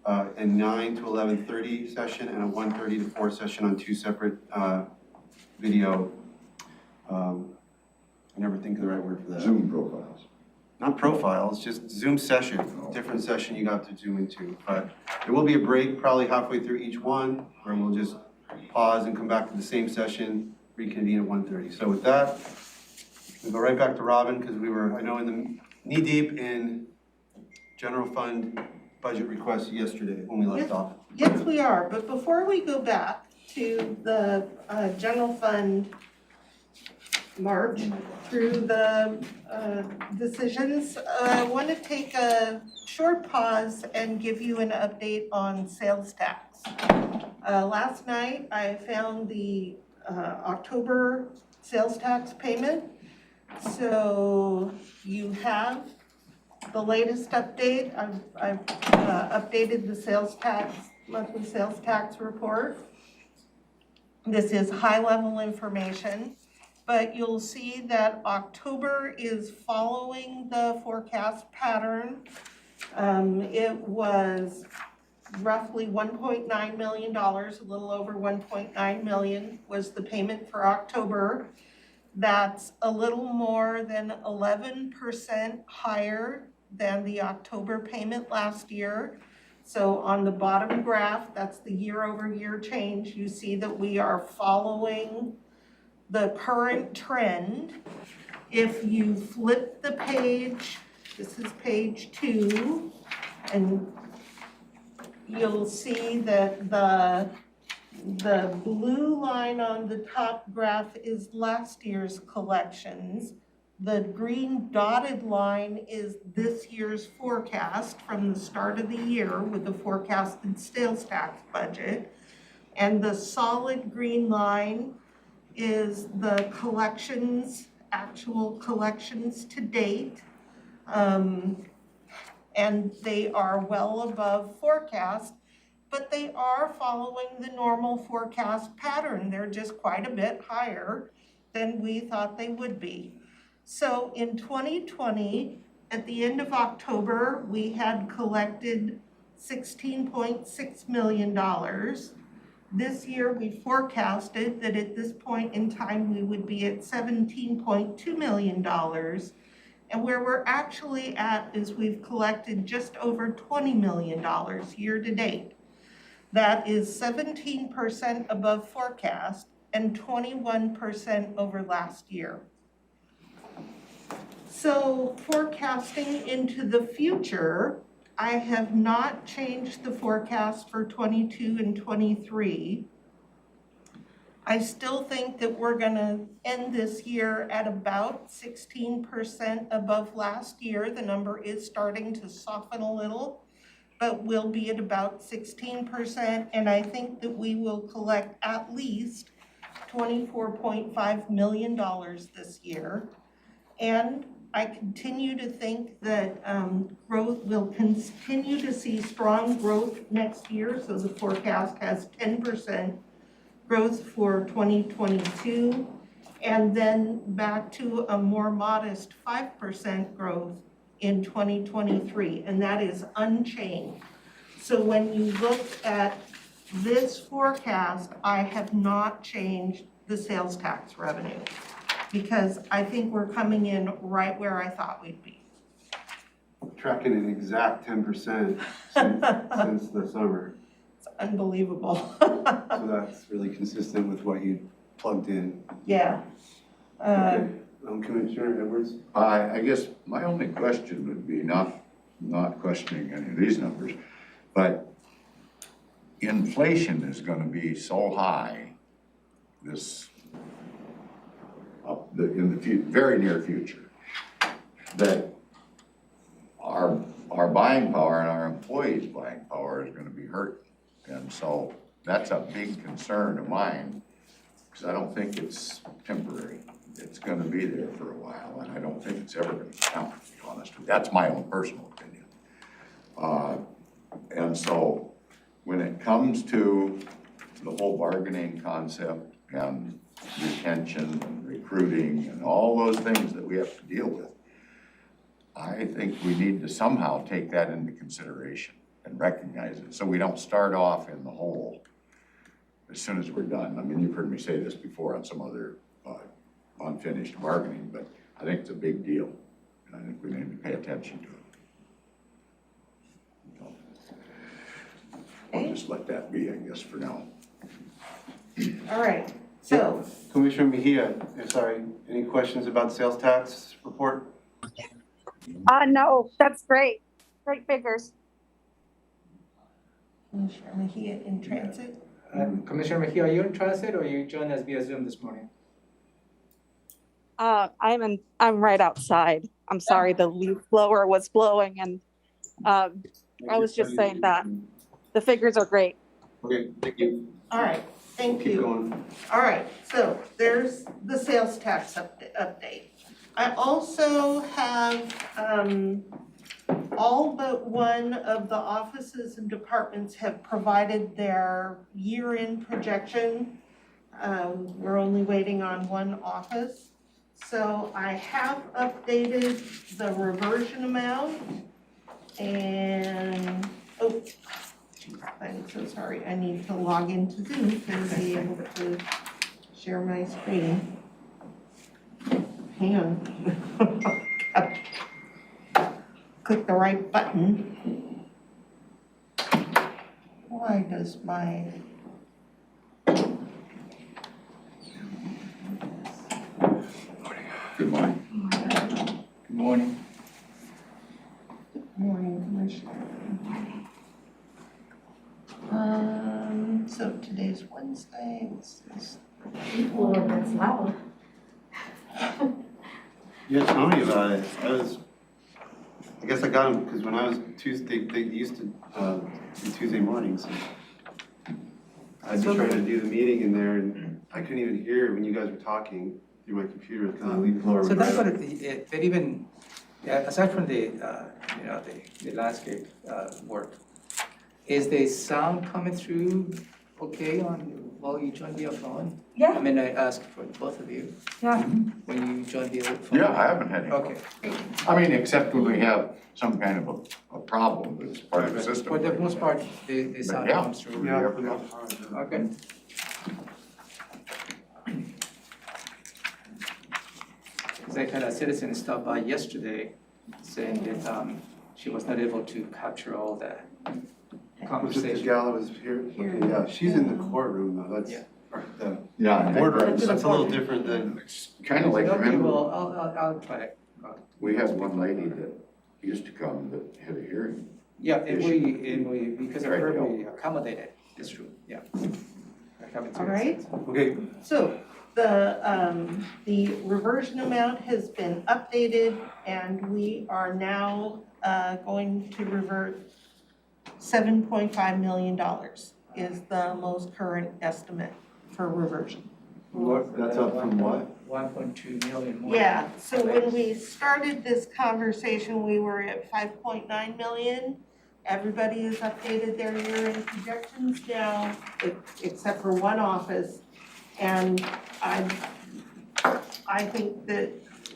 a 9 to 11:30 session and a 1:30 to 4 session on 2 separate video. I never think of the right word for that. Zoom profiles. Not profiles, just Zoom session, different session you got to Zoom into. But there will be a break probably halfway through each one, where we'll just pause and come back to the same session, reconvene at 1:30. So with that, we'll go right back to Robin, because we were, I know, in the knee deep in general fund budget requests yesterday when we left off. Yes, we are, but before we go back to the general fund march through the decisions, I want to take a short pause and give you an update on sales tax. Last night, I found the October sales tax payment. So you have the latest update. I've updated the monthly sales tax report. This is high-level information, but you'll see that October is following the forecast pattern. It was roughly $1.9 million, a little over 1.9 million was the payment for October. That's a little more than 11% higher than the October payment last year. So on the bottom graph, that's the year-over-year change. You see that we are following the current trend. If you flip the page, this is page 2, and you'll see that the blue line on the top graph is last year's collections. The green dotted line is this year's forecast from the start of the year with the forecasted sales tax budget. And the solid green line is the collections, actual collections to date. And they are well above forecast, but they are following the normal forecast pattern. They're just quite a bit higher than we thought they would be. So in 2020, at the end of October, we had collected $16.6 million. This year, we forecasted that at this point in time, we would be at $17.2 million. And where we're actually at is we've collected just over $20 million year to date. That is 17% above forecast and 21% over last year. So forecasting into the future, I have not changed the forecast for 22 and 23. I still think that we're gonna end this year at about 16% above last year. The number is starting to soften a little, but we'll be at about 16%. And I think that we will collect at least $24.5 million this year. And I continue to think that growth will continue to see strong growth next year. So the forecast has 10% growth for 2022, and then back to a more modest 5% growth in 2023, and that is unchanged. So when you look at this forecast, I have not changed the sales tax revenue because I think we're coming in right where I thought we'd be. Tracking an exact 10% since the summer. It's unbelievable. So that's really consistent with what you plugged in. Yeah. Okay. Commissioner Edwards? I guess my only question would be not questioning any of these numbers, but inflation is going to be so high in the very near future that our buying power and our employees' buying power is going to be hurt. And so that's a big concern of mine, because I don't think it's temporary. It's going to be there for a while, and I don't think it's ever going to count, to be honest with you. That's my own personal opinion. And so when it comes to the whole bargaining concept and retention and recruiting and all those things that we have to deal with, I think we need to somehow take that into consideration and recognize it, so we don't start off in the hole as soon as we're done. I mean, you've heard me say this before on some other unfinished bargaining, but I think it's a big deal, and I think we need to pay attention to it. I'll just let that be, I guess, for now. All right, so, Commissioner Mejia, sorry, any questions about sales tax report? No, that's great. Great figures. Commissioner Mejia in transit. Commissioner Mejia, are you in transit or you joined us via Zoom this morning? I'm right outside. I'm sorry, the leaf blower was blowing and I was just saying that the figures are great. Okay, thank you. All right, thank Keep you. going. All right, so there's the sales tax update. I also have, all but one of the offices and departments have provided their year-end projection. We're only waiting on one office. So I have updated the reversion amount and, oh, geez, I'm so sorry. I need to log into Zoom to be able to share my screen. Hang on. Click the right button. Why does my... Good morning. Good morning. Morning, Commissioner. So today's Wednesday, this is... That's loud. Yeah, tell me about it. I guess I got them because when I was Tuesday, they used to do Tuesday mornings. I'd be trying to do the meeting in there and I couldn't even hear when you guys were talking through my computer. Kind of leave floor. So that's what that even, aside from the, the landscape work, is the sound coming through okay while you join via phone? I Yeah, mean, I asked for both of you yeah. when you join via phone. Yeah, I haven't had any. Okay. I mean, except when we have some kind of a problem that's part of the system. For the most part, the sound yeah. comes through. Yeah, for the most part, yeah. Okay. Because I had a citizen stop by yesterday saying that she was not able to capture all the Was it the conversation. gal that was here? Okay, yeah, she's in the courtroom though. That's, Yeah. or the Yeah, boardroom. That's a little different than. it's kind of like, Okay, remember, well, I'll try it. we had one lady that used to come that had a hearing. Yeah, and we, because of Right, her, yeah. we accommodated, it's true, yeah. All right. Okay, So the reversion amount has been updated and we are now going to revert $7.5 million is the most current estimate for reversion. that's up from what? 1.2 million more. Yeah, so when we started this conversation, we were at 5.9 million. Everybody has updated their year-end projections now, except for one office. And I think that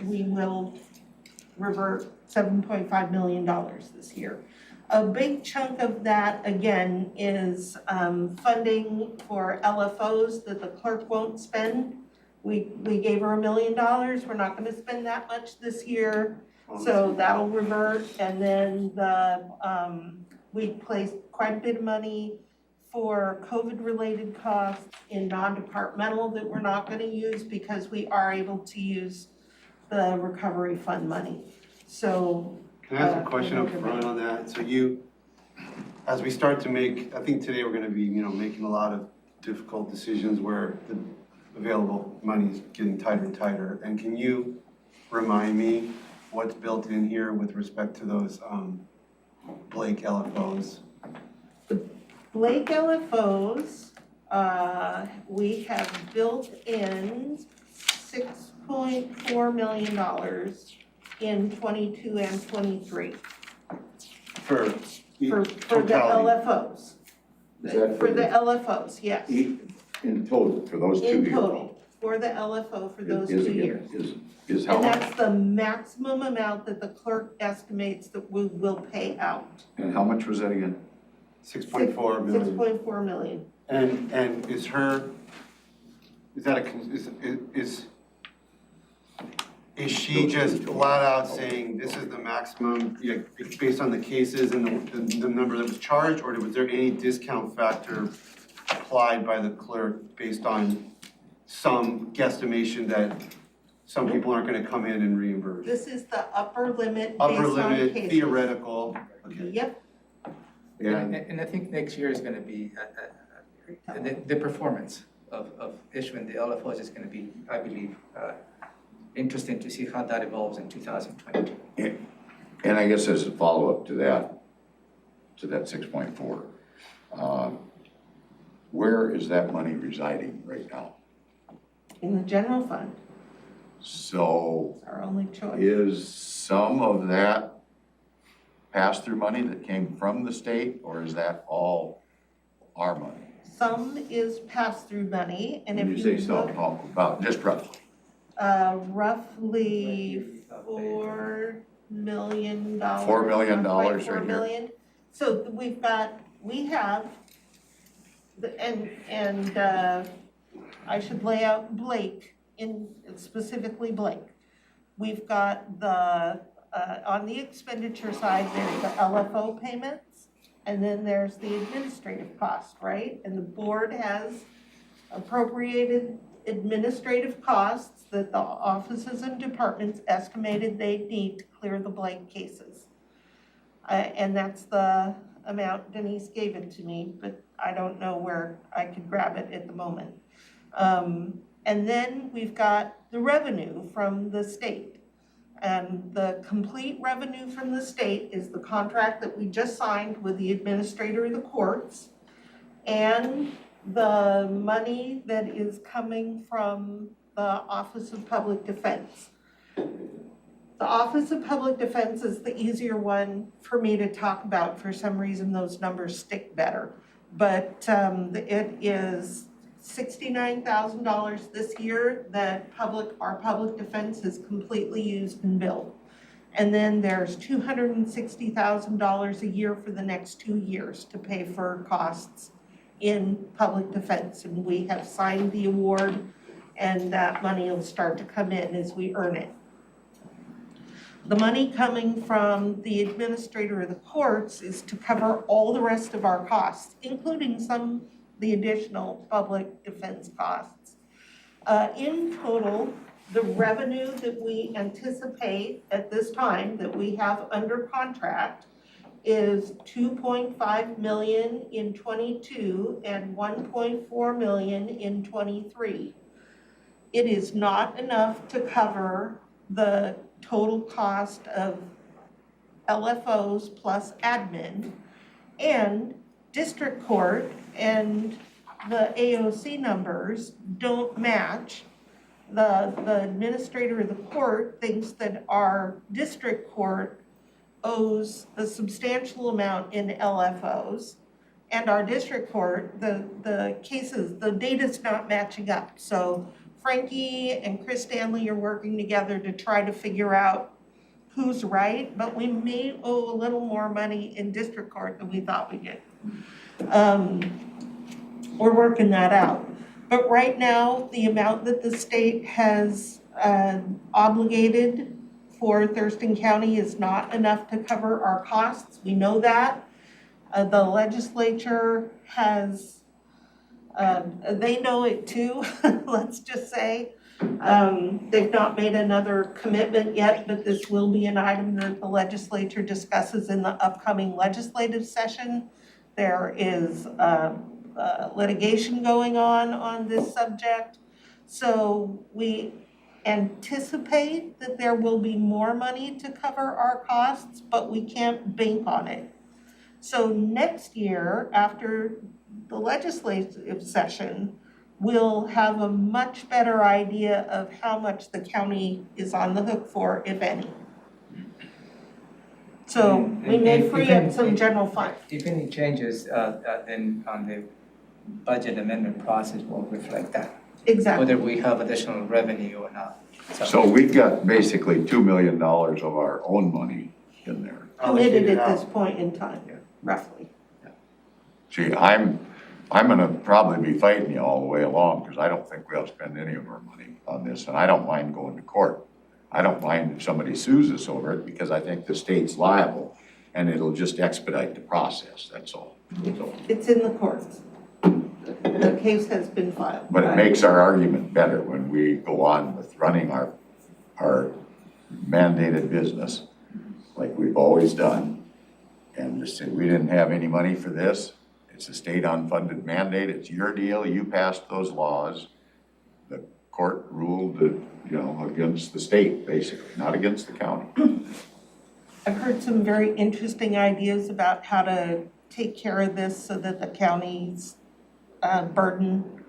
we will revert $7.5 million this year. A big chunk of that, again, is funding for LFOs that the clerk won't spend. We gave her $1 million, we're not gonna spend that much this year, so that'll revert. And then we placed quite a bit of money for COVID-related costs in non-departmental that we're not gonna use because we are able to use the recovery fund money, so. Can I ask a question up front on that? So you, as we start to make, I think today we're gonna be, making a lot of difficult decisions where the available money is getting tighter and tighter. And can you remind me what's built in here with respect to those Blake LFOs? Blake LFOs, we have built in $6.4 million in 22 and 23 For for the totality. LFOs. Is that For the LFOs, yes, In total, for those 2 years? in total, for the LFO for those 2 Is again- years. Is how And much? that's the maximum amount that the clerk estimates that we will pay out. And how much was that again? 6.4 million. 6.4 million. And is she just flat out saying this is the maximum, based on the cases and the number that was charged, or was there any discount factor applied by the clerk based on some guesstimation that some people aren't gonna come in and reimburse? This is the upper limit based Upper on limit, cases. theoretical, okay. Yep, And I think next year is gonna be, the performance of issuing the LFOs is gonna be, I believe, interesting to see how that evolves in 2022. And I guess as a follow-up to that 6.4, where is that money residing right now? in the general fund, So it's our only choice. is some of that pass-through money that came from the state, or is that all our money? Some is pass-through money, and if When you you say so, look, talk about just roughly. roughly $4 million. $4 million right $4 here. million. So we have, I should lay out Blake, specifically Blake. We've got on the expenditure side, there's the LFO payments, and then there's the administrative cost, right? And the board has appropriated administrative costs that the offices and departments estimated they need to clear the Blake cases. And that's the amount Denise gave it to me, but I don't know where I could grab it at the moment. And then we've got the revenue from the state. And the complete revenue from the state is the contract that we just signed with the administrator of the courts and the money that is coming from the Office of Public Defense. The Office of Public Defense is the easier one for me to talk about. For some reason, those numbers stick better. But it is $69,000 this year that our public defense is completely used and billed. And then there's $260,000 a year for the next 2 years to pay for costs in public defense. And we have signed the award, and that money will start to come in as we earn it. The money coming from the administrator of the courts is to cover all the rest of our costs, including the additional public defense costs. In total, the revenue that we anticipate at this time that we have under contract is $2.5 million in '22 and $1.4 million in '23. It is not enough to cover the total cost of LFOs plus admin, and district court and the AOC numbers don't match. The administrator of the court thinks that our district court owes a substantial amount in LFOs, and our district court, the cases, the data's not matching up. So Frankie and Chris Stanley are working together to try to figure out who's right, but we may owe a little more money in district court than we thought we did. We're working that out. But right now, the amount that the state has obligated for Thurston County is not enough to cover our costs. We know that. The legislature has, they know it too, let's just say. They've not made another commitment yet, but this will be an item that the legislature discusses in the upcoming legislative session. There is litigation going on this subject. So we anticipate that there will be more money to cover our costs, but we can't bank on it. So next year, after the legislative session, we'll have a much better idea of how much the county is on the hook for, if any. So we may free up some general fund. If any changes, then on the budget amendment process will reflect that, Exactly. whether we have additional revenue or not. So we've got basically $2 million of our own money in there. Committed at this point in time, roughly. See, I'm gonna probably be fighting you all the way along, because I don't think we ought to spend any of our money on this, and I don't mind going to court. I don't mind if somebody sues us over it, because I think the state's liable, and it'll just expedite the process, that's all. So, It's in the courts. The case has been filed. but it makes our argument better when we go on with running our mandated business like we've always done. And just say, we didn't have any money for this, it's a state unfunded mandate, it's your deal, you passed those laws. The court ruled that, against the state, basically, not against the county. I've heard some very interesting ideas about how to take care of this so that the county's burden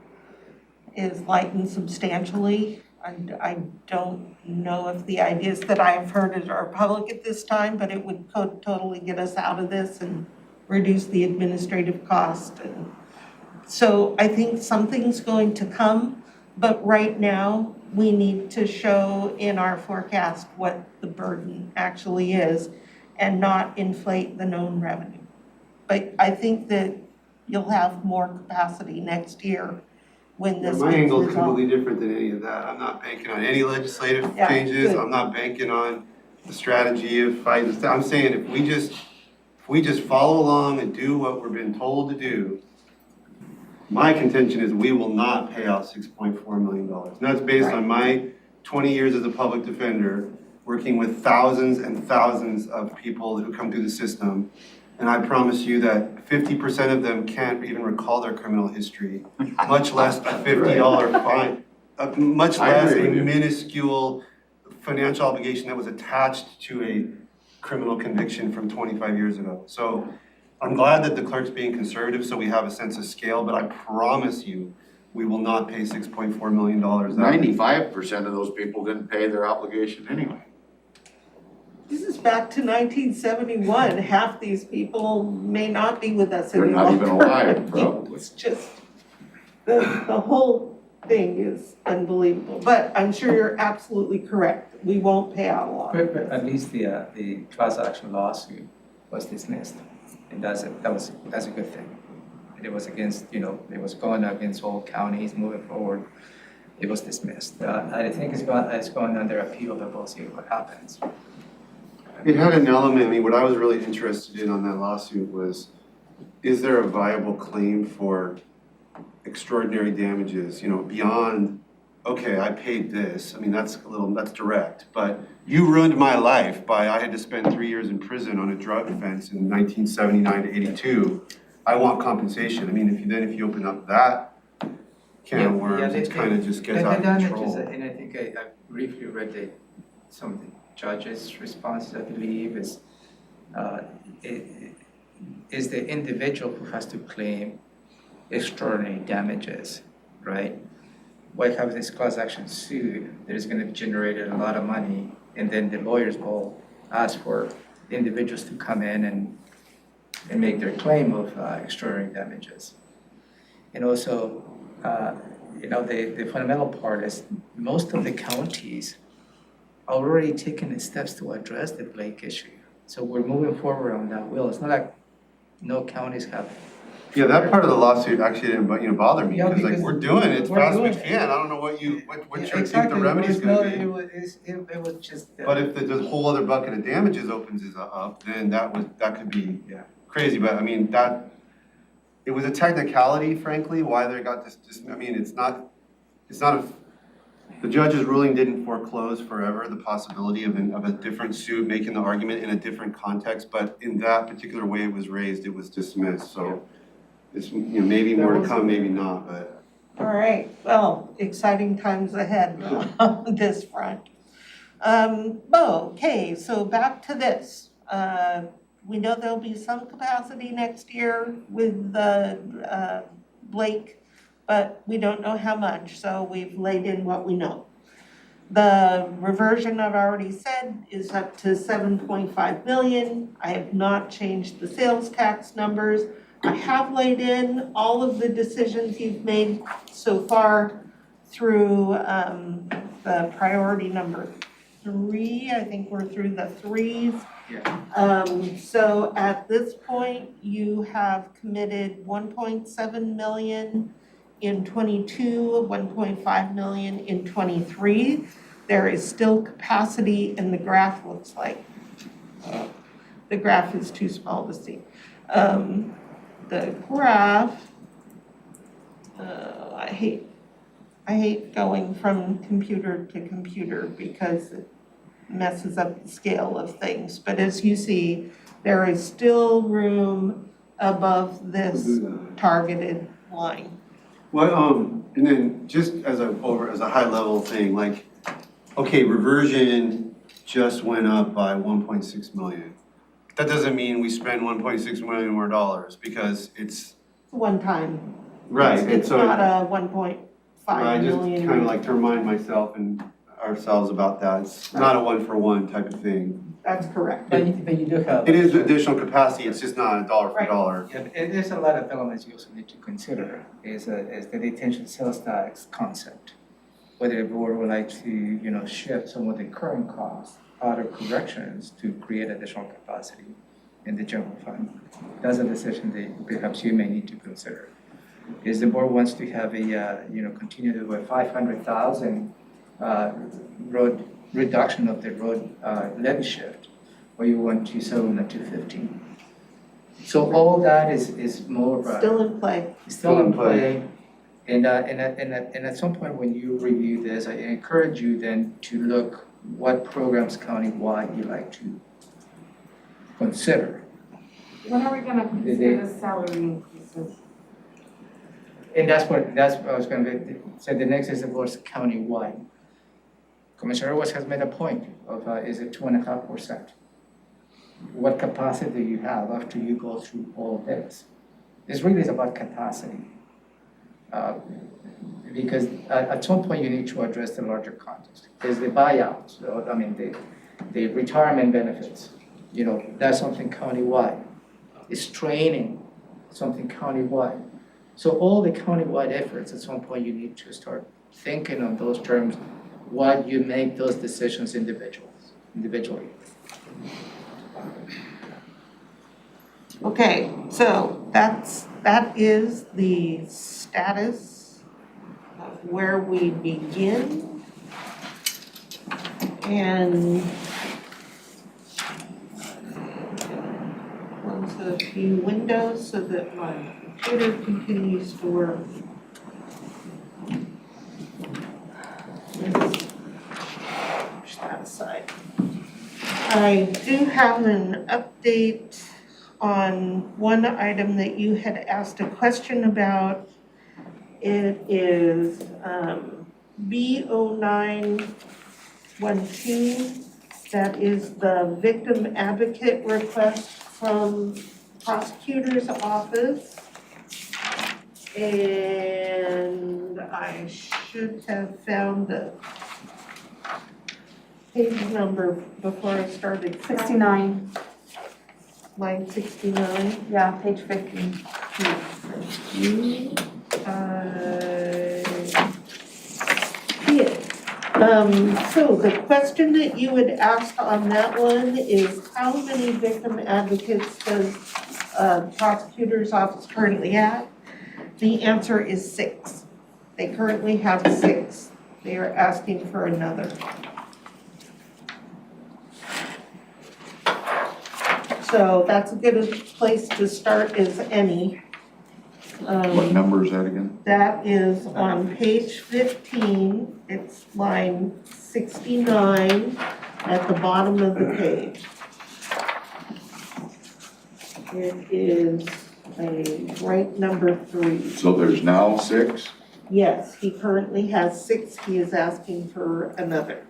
is lightened substantially. I don't know if the ideas that I've heard are public at this time, but it would totally get us out of this and reduce the administrative cost. And so I think something's going to come, but right now we need to show in our forecast what the burden actually is and not inflate the known revenue. But I think that you'll have more capacity next year when this My gets angle is resolved. completely different than any of that. I'm not banking on any legislative Yeah, changes. good. I'm not banking on the strategy of fighting. I'm saying if we just follow along and do what we're being told to do, my contention is we will not pay out $6.4 million. And that's based on my 20 years as a public defender, working with thousands and thousands of people who come through the system. And I promise you that 50% of them can't even recall their criminal history, much less a $50 fine, much I less agree a with you. minuscule financial obligation that was attached to a criminal conviction from 25 years ago. So I'm glad that the clerk's being conservative so we have a sense of scale, but I promise you, we will not pay $6.4 million. 95% of those people didn't pay their obligation anyway. This is back to 1971. Half these people may not be with us They're any not longer. even alive, probably. It's just, the whole thing is unbelievable. But I'm sure you're absolutely correct. We won't pay out a lot. But at least the class action lawsuit was dismissed, and that's a good thing. It was against, it was going against all counties moving forward. It was dismissed. I think it's going under appeal, but we'll see what happens. It had an element, what I was really interested in on that lawsuit was, is there a viable claim for extraordinary damages, beyond, okay, I paid this, that's direct, but you ruined my life I had to spend 3 years in prison on a drug offense in 1979 to 82. I want compensation. If you open up that can of worms, it kind of just gets out of control. And I think I briefly read some of the judge's response, I believe, is the individual who has to claim extraordinary damages, right? What happens is class action suit, there's gonna be generated a lot of money, and then the lawyers will ask for individuals to come in and make their claim of extraordinary damages. And also, the fundamental part is most of the counties are already taking the steps to address the Blake issue. So we're moving forward on that wheel. It's not like no counties have. Yeah, that part of the lawsuit actually didn't bother me, Yeah, because because we're doing it as we're fast as we doing it. can. I don't know what you think Exactly. the remedy's gonna be. It was just. But if the whole other bucket of damages opens us up, then that could be Yeah. crazy, but it was a technicality, frankly, why they got this, the judge's ruling didn't foreclose forever the possibility of a different suit making the argument in a different context, but in that particular way it was raised, it was dismissed, so it's, maybe more to come, maybe not, but. All right, well, exciting times ahead on this front. Okay, so back to this. We know there'll be some capacity next year with the Blake, but we don't know how much, so we've laid in what we know. The reversion, I've already said, is up to 7.5 million. I have not changed the sales tax numbers. I have laid in all of the decisions you've made so far through the priority number three, I think we're through the threes. Yeah. So at this point, you have committed 1.7 million in '22, 1.5 million in '23. There is still capacity, and the graph looks like, the graph is too small to see. The graph, I hate going from computer to computer because it messes up the scale of things. But as you see, there is still room above this targeted line. Well, and then just as a high level thing, like, okay, reversion just went up by 1.6 million. That doesn't mean we spend 1.6 million more dollars because it's. One time. Right, It's so. not a 1.5 I just million. kind of like to remind myself and ourselves about that. It's not a one-for-one type of thing. That's correct. But you do have. It is additional capacity, it's just not a dollar for Right. dollar. Yeah, and there's a lot of elements you also need to consider is the detention sales tax concept. Whether the board would like to, shift some of the current costs out of corrections to create additional capacity in the general fund. That's a decision that perhaps you may need to consider. Is the board wants to have continue to do a 500,000 road reduction of the road levy shift, or you want to settle in at 250. So all that is more of a. Still in play. Still in play. And at some point when you review this, I encourage you then to look what programs countywide you like to consider. When are we gonna consider the salary increases? And that's what I was gonna say, the next is of course countywide. Commissioner Edwards has made a point of, is it 2.5%? What capacity do you have after you go through all of this? This really is about capacity. Because at some point you need to address the larger context. There's the buyouts, the retirement benefits, that's something countywide. It's training, something countywide. So all the countywide efforts, at some point you need to start thinking on those terms while you make those decisions individually. Okay, so that is the status of where we begin. And close a few windows so that my computer continues to work. Push that aside. I do have an update on one item that you had asked a question about. It is B0912. That is the victim advocate request from prosecutor's office. And I should have found the page number before I started. 69, Line 69. yeah, page 15. So the question that you would ask on that one is how many victim advocates does prosecutor's office currently have? The answer is 6. They currently have 6. They are asking for another. So that's a good place to start as any. What number is that again? That is on page 15, it's line 69 at the bottom of the page. It is right number 3. So there's now 6? Yes, he currently has 6, he is asking for another.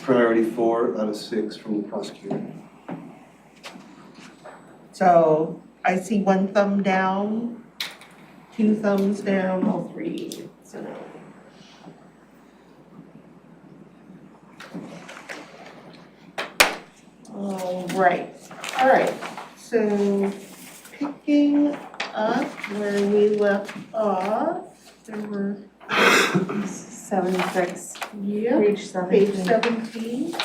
Priority 4 out of 6 from the prosecutor. So I see 1 thumb down, 2 thumbs down, all 3, so. All right, so picking up where we left off, there were 76. Yep. Page Page 17. 17.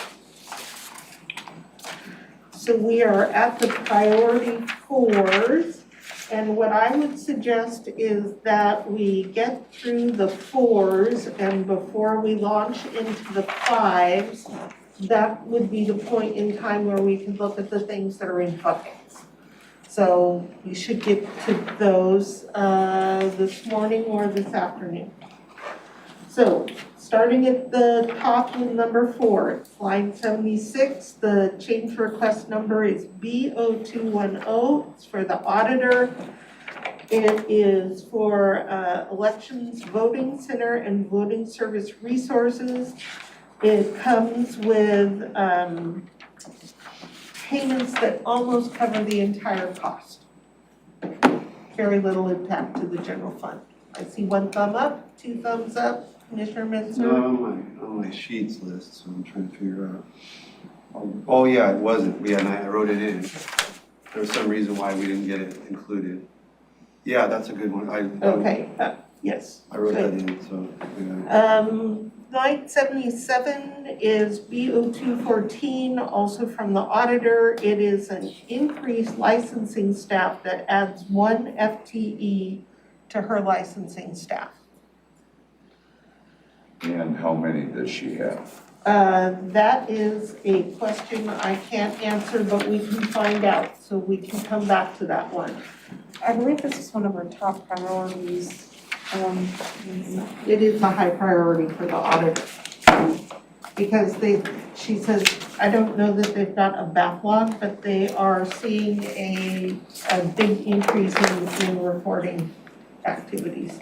So we are at the priority fours, and what I would suggest is that we get through the fours, and before we launch into the fives, that would be the point in time where we can look at the things that are in buckets. So we should get to those this morning or this afternoon. So, starting at the top with number 4, it's line 76, the change request number is B0210, it's for the auditor. It is for elections voting center and voting service resources. It comes with payments that almost cover the entire cost. Very little impact to the general fund. I see 1 thumb up, 2 thumbs up. Commissioner It's not Mensah? on my sheets list, so I'm trying to figure out. Oh, yeah, it wasn't, yeah, and I wrote it in. There was some reason why we didn't get it included. Yeah, that's a good one, Okay, yes. I wrote that in, so, yeah. Line 77 is B0214, also from the auditor. It is an increased licensing staff that adds 1 FTE to her licensing staff. And how many does she have? That is a question I can't answer, but we can find out, so we can come back to that one. I believe this is one of our top priorities. It is a high priority for the auditor. Because she says, I don't know that they've got a backlog, but they are seeing a big increase in reporting activities.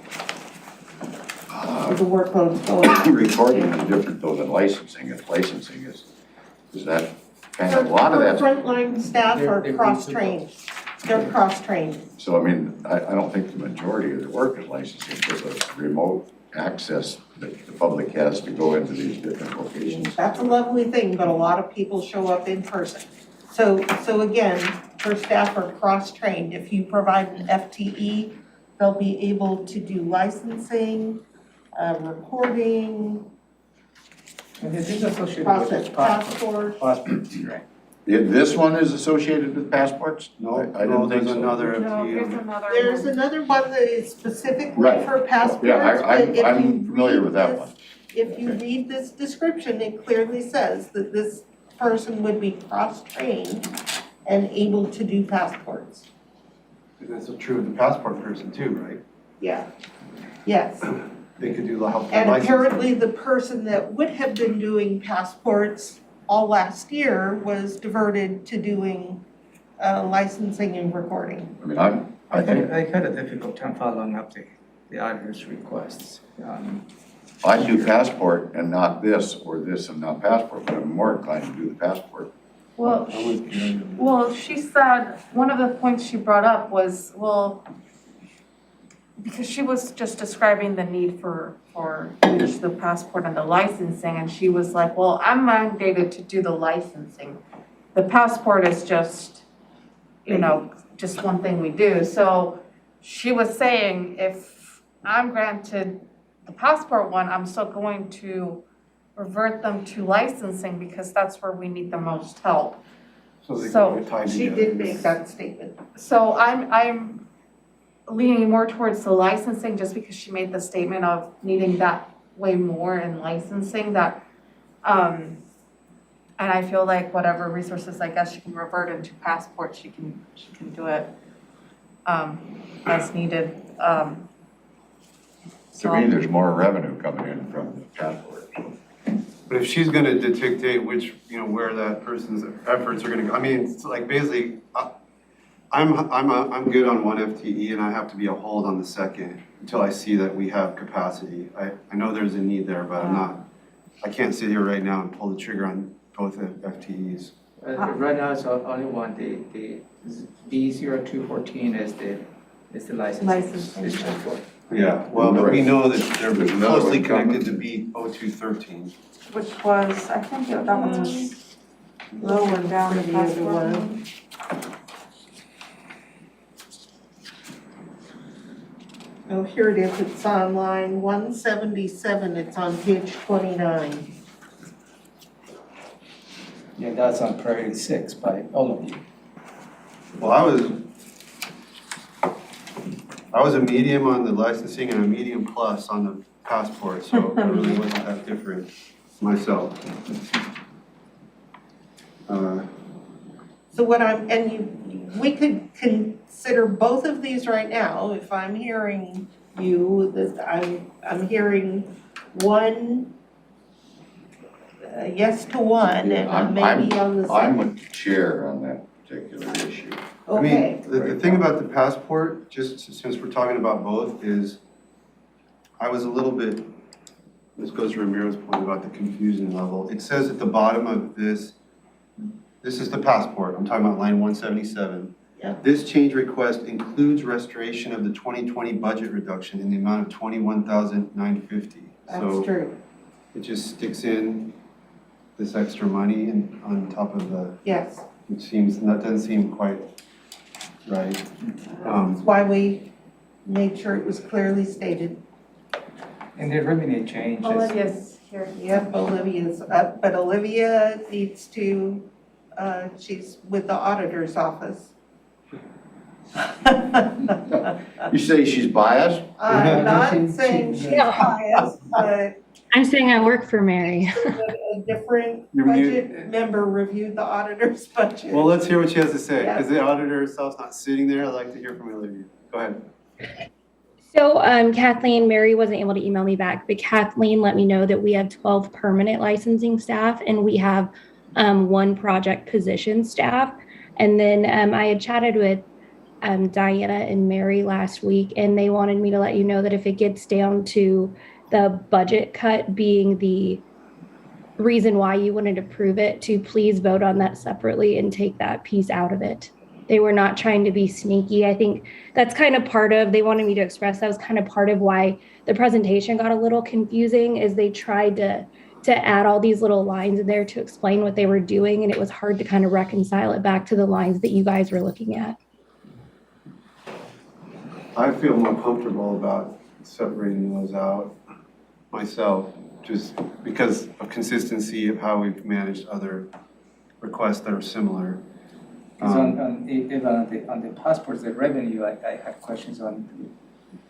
The workload's going up. Recording is different though than licensing. If licensing is that kind of, a lot of Her that. frontline staff are They're cross-trained. They're cross-trained. So I mean, I don't think the majority of the work is licensing, because of remote access that the public has to go into these different locations. That's a lovely thing, but a lot of people show up in person. So again, her staff are cross-trained. If you provide an FTE, they'll be able to do licensing, reporting, And this is associated process with passport. passports, right? This one is associated with passports? No, I no, didn't think there's so. another No, FTE. here's another There's one. another one that is specifically Right. for passports, Yeah, but if I'm you familiar read with that this- one. If you read this description, it clearly says that this person would be cross-trained and able to do passports. And that's true of the passport person too, right? Yeah, yes. They could do the help And license. apparently the person that would have been doing passports all last year was diverted to doing licensing and recording. I mean, I think I had a difficult time following up the auditor's requests. I do passport and not this, or this and not passport, but I'm more inclined to do the passport. Well, she said, one of the points she brought up was, well, because she was just describing the need for each the passport and the licensing, and she was like, well, I'm mandated to do the licensing. The passport is just, just one thing we do. So she was saying, if I'm granted the passport one, I'm still going to revert them to licensing because that's where we need the most help. So they So can get tied She together. did make that statement. So I'm leaning more towards the licensing just because she made the statement of needing that way more in licensing that, and I feel like whatever resources I guess she can revert into passport, she can do it, as needed, To me, there's more revenue coming in from the passport. But if she's gonna dictate which, where that person's efforts are gonna go, I mean, it's like basically, I'm good on 1 FTE and I have to be a hold on the second until I see that we have capacity. I know there's a need there, but I can't sit here right now and pull the trigger on both FTEs. Right now, it's only one, the B0214 is the licensing. Licensing. It's just for. Yeah, well, but we know that they're There's another closely one coming. connected to B0213. which was, I think that one was lower down the The other passport one. one. Oh, here it is, it's on line 177, it's on page 29. Yeah, that's on priority 6 by all of you. Well, I was a medium on the licensing and a medium plus on the passport, so I really wasn't that different myself. So what we could consider both of these right now, if I'm hearing you, that I'm hearing one, yes to one, and maybe on the I'm second. with the chair on that particular issue. I mean, Okay, the thing about the passport, just since we're talking about both, is I was a little bit, this goes to Ramiro's point about the confusion level. It says at the bottom of this is the passport, I'm talking about line 177. Yeah. This change request includes restoration of the 2020 budget reduction in the amount of $21,950. that's So true, it just sticks in this extra money and on top of the, yes. that doesn't seem quite right. That's why we made sure it was clearly stated. And the revenue changes. Olivia's here. Yep, Olivia's up, but Olivia needs to, she's with the auditor's office. You say she's biased? I'm not saying she's biased, but I'm saying I work for Mary. a different You're muted. budget member reviewed the auditor's budget. Well, let's hear what she has to say, Yeah. because the auditor herself's not sitting there. I'd like to hear from Olivia. Go ahead. So Kathleen, Mary wasn't able to email me back, but Kathleen let me know that we have 12 permanent licensing staff and we have 1 project position staff. And then I had chatted with Diana and Mary last week, and they wanted me to let you know that if it gets down to the budget cut being the reason why you wouldn't approve it, to please vote on that separately and take that piece out of it. They were not trying to be sneaky. I think that's kind of part of, they wanted me to express, that was kind of part of why the presentation got a little confusing, is they tried to add all these little lines in there to explain what they were doing, and it was hard to kind of reconcile it back to the lines that you guys were looking at. I feel more comfortable about separating those out myself, just because of consistency of how we've managed other requests that are similar. Because even on the passports, the revenue, I have questions on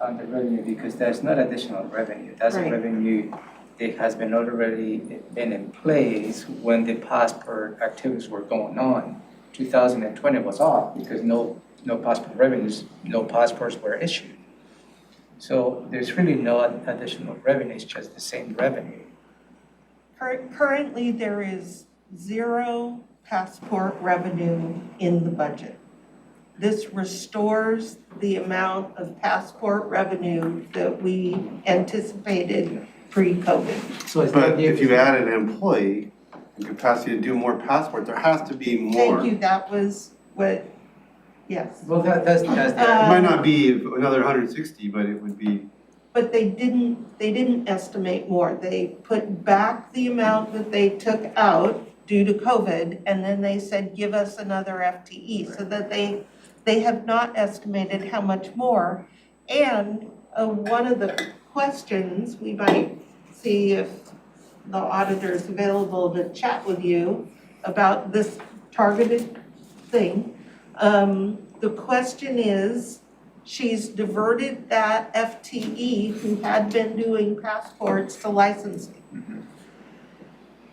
the revenue, because there's not additional revenue. That's a Right. revenue that has been already been in place when the passport activities were going on. 2020 was off because no passport revenues, no passports were issued. So there's really no additional revenue, it's just the same revenue. Currently, there is 0 passport revenue in the budget. This restores the amount of passport revenue that we anticipated pre-COVID. So it's But not if you add an employee and capacity to do more passport, there has to be more. Thank you, that was what, yes. Well, that's It might not be another 160, but it would be. But they didn't estimate more. They put back the amount that they took out due to COVID, and then they said, give us another FTE, so that they have not estimated how much more. And one of the questions, we might see if the auditor is available to chat with you about this targeted thing. The question is, she's diverted that FTE who had been doing passports to licensing.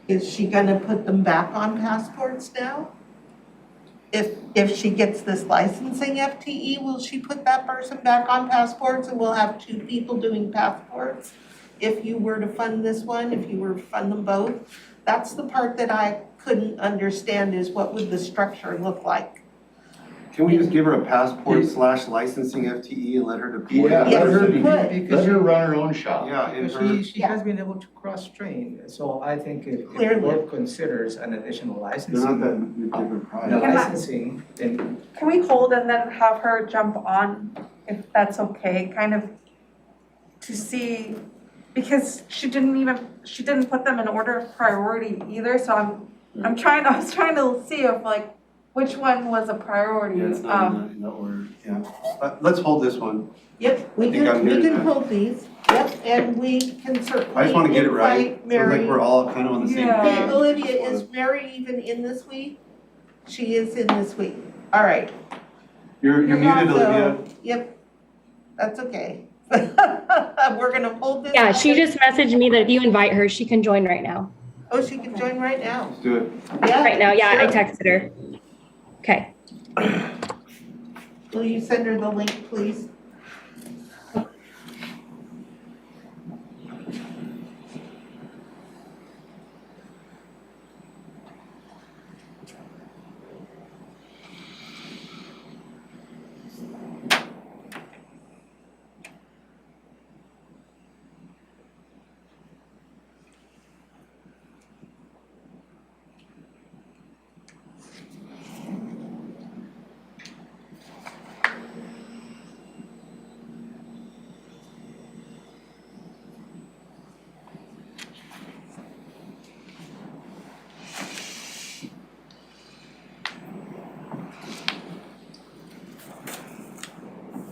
Is she gonna put them back on passports now? If she gets this licensing FTE, will she put that person back on passports and we'll have 2 people doing passports? If you were to fund this one, if you were to fund them both? That's the part that I couldn't understand, is what would the structure look like? Can we just give her a passport / licensing FTE and let her deploy? Yeah, that? Yes, let her, you could. let her run her own shop. Yeah, in Because her, she has been able to cross-train, so I think if the Clearly. board considers an additional they're not licensing, that different price. the Can I- licensing, then Can we hold and then have her jump on, if that's okay, kind of to see, because she didn't put them in order of priority either, so I was trying to see if which one was a priority. Yeah, it's not in that order, yeah. Let's hold this one. Yep, we think I'm can, we good can at that. hold these, yep, and we can certainly I just wanna get it right, invite sounds Mary. like we're all kind of on the same Yeah. page. Hey, Olivia, is Mary even in this week? She is in this week, all right. You're muted, not, Olivia. Yep, that's okay. We're gonna hold this. Yeah, she open. just messaged me that if you invite her, she can join right now. Oh, she can join right now, Let's do it. yeah? Right now, yeah, I sure. texted her. Okay. Will you send her the link, please?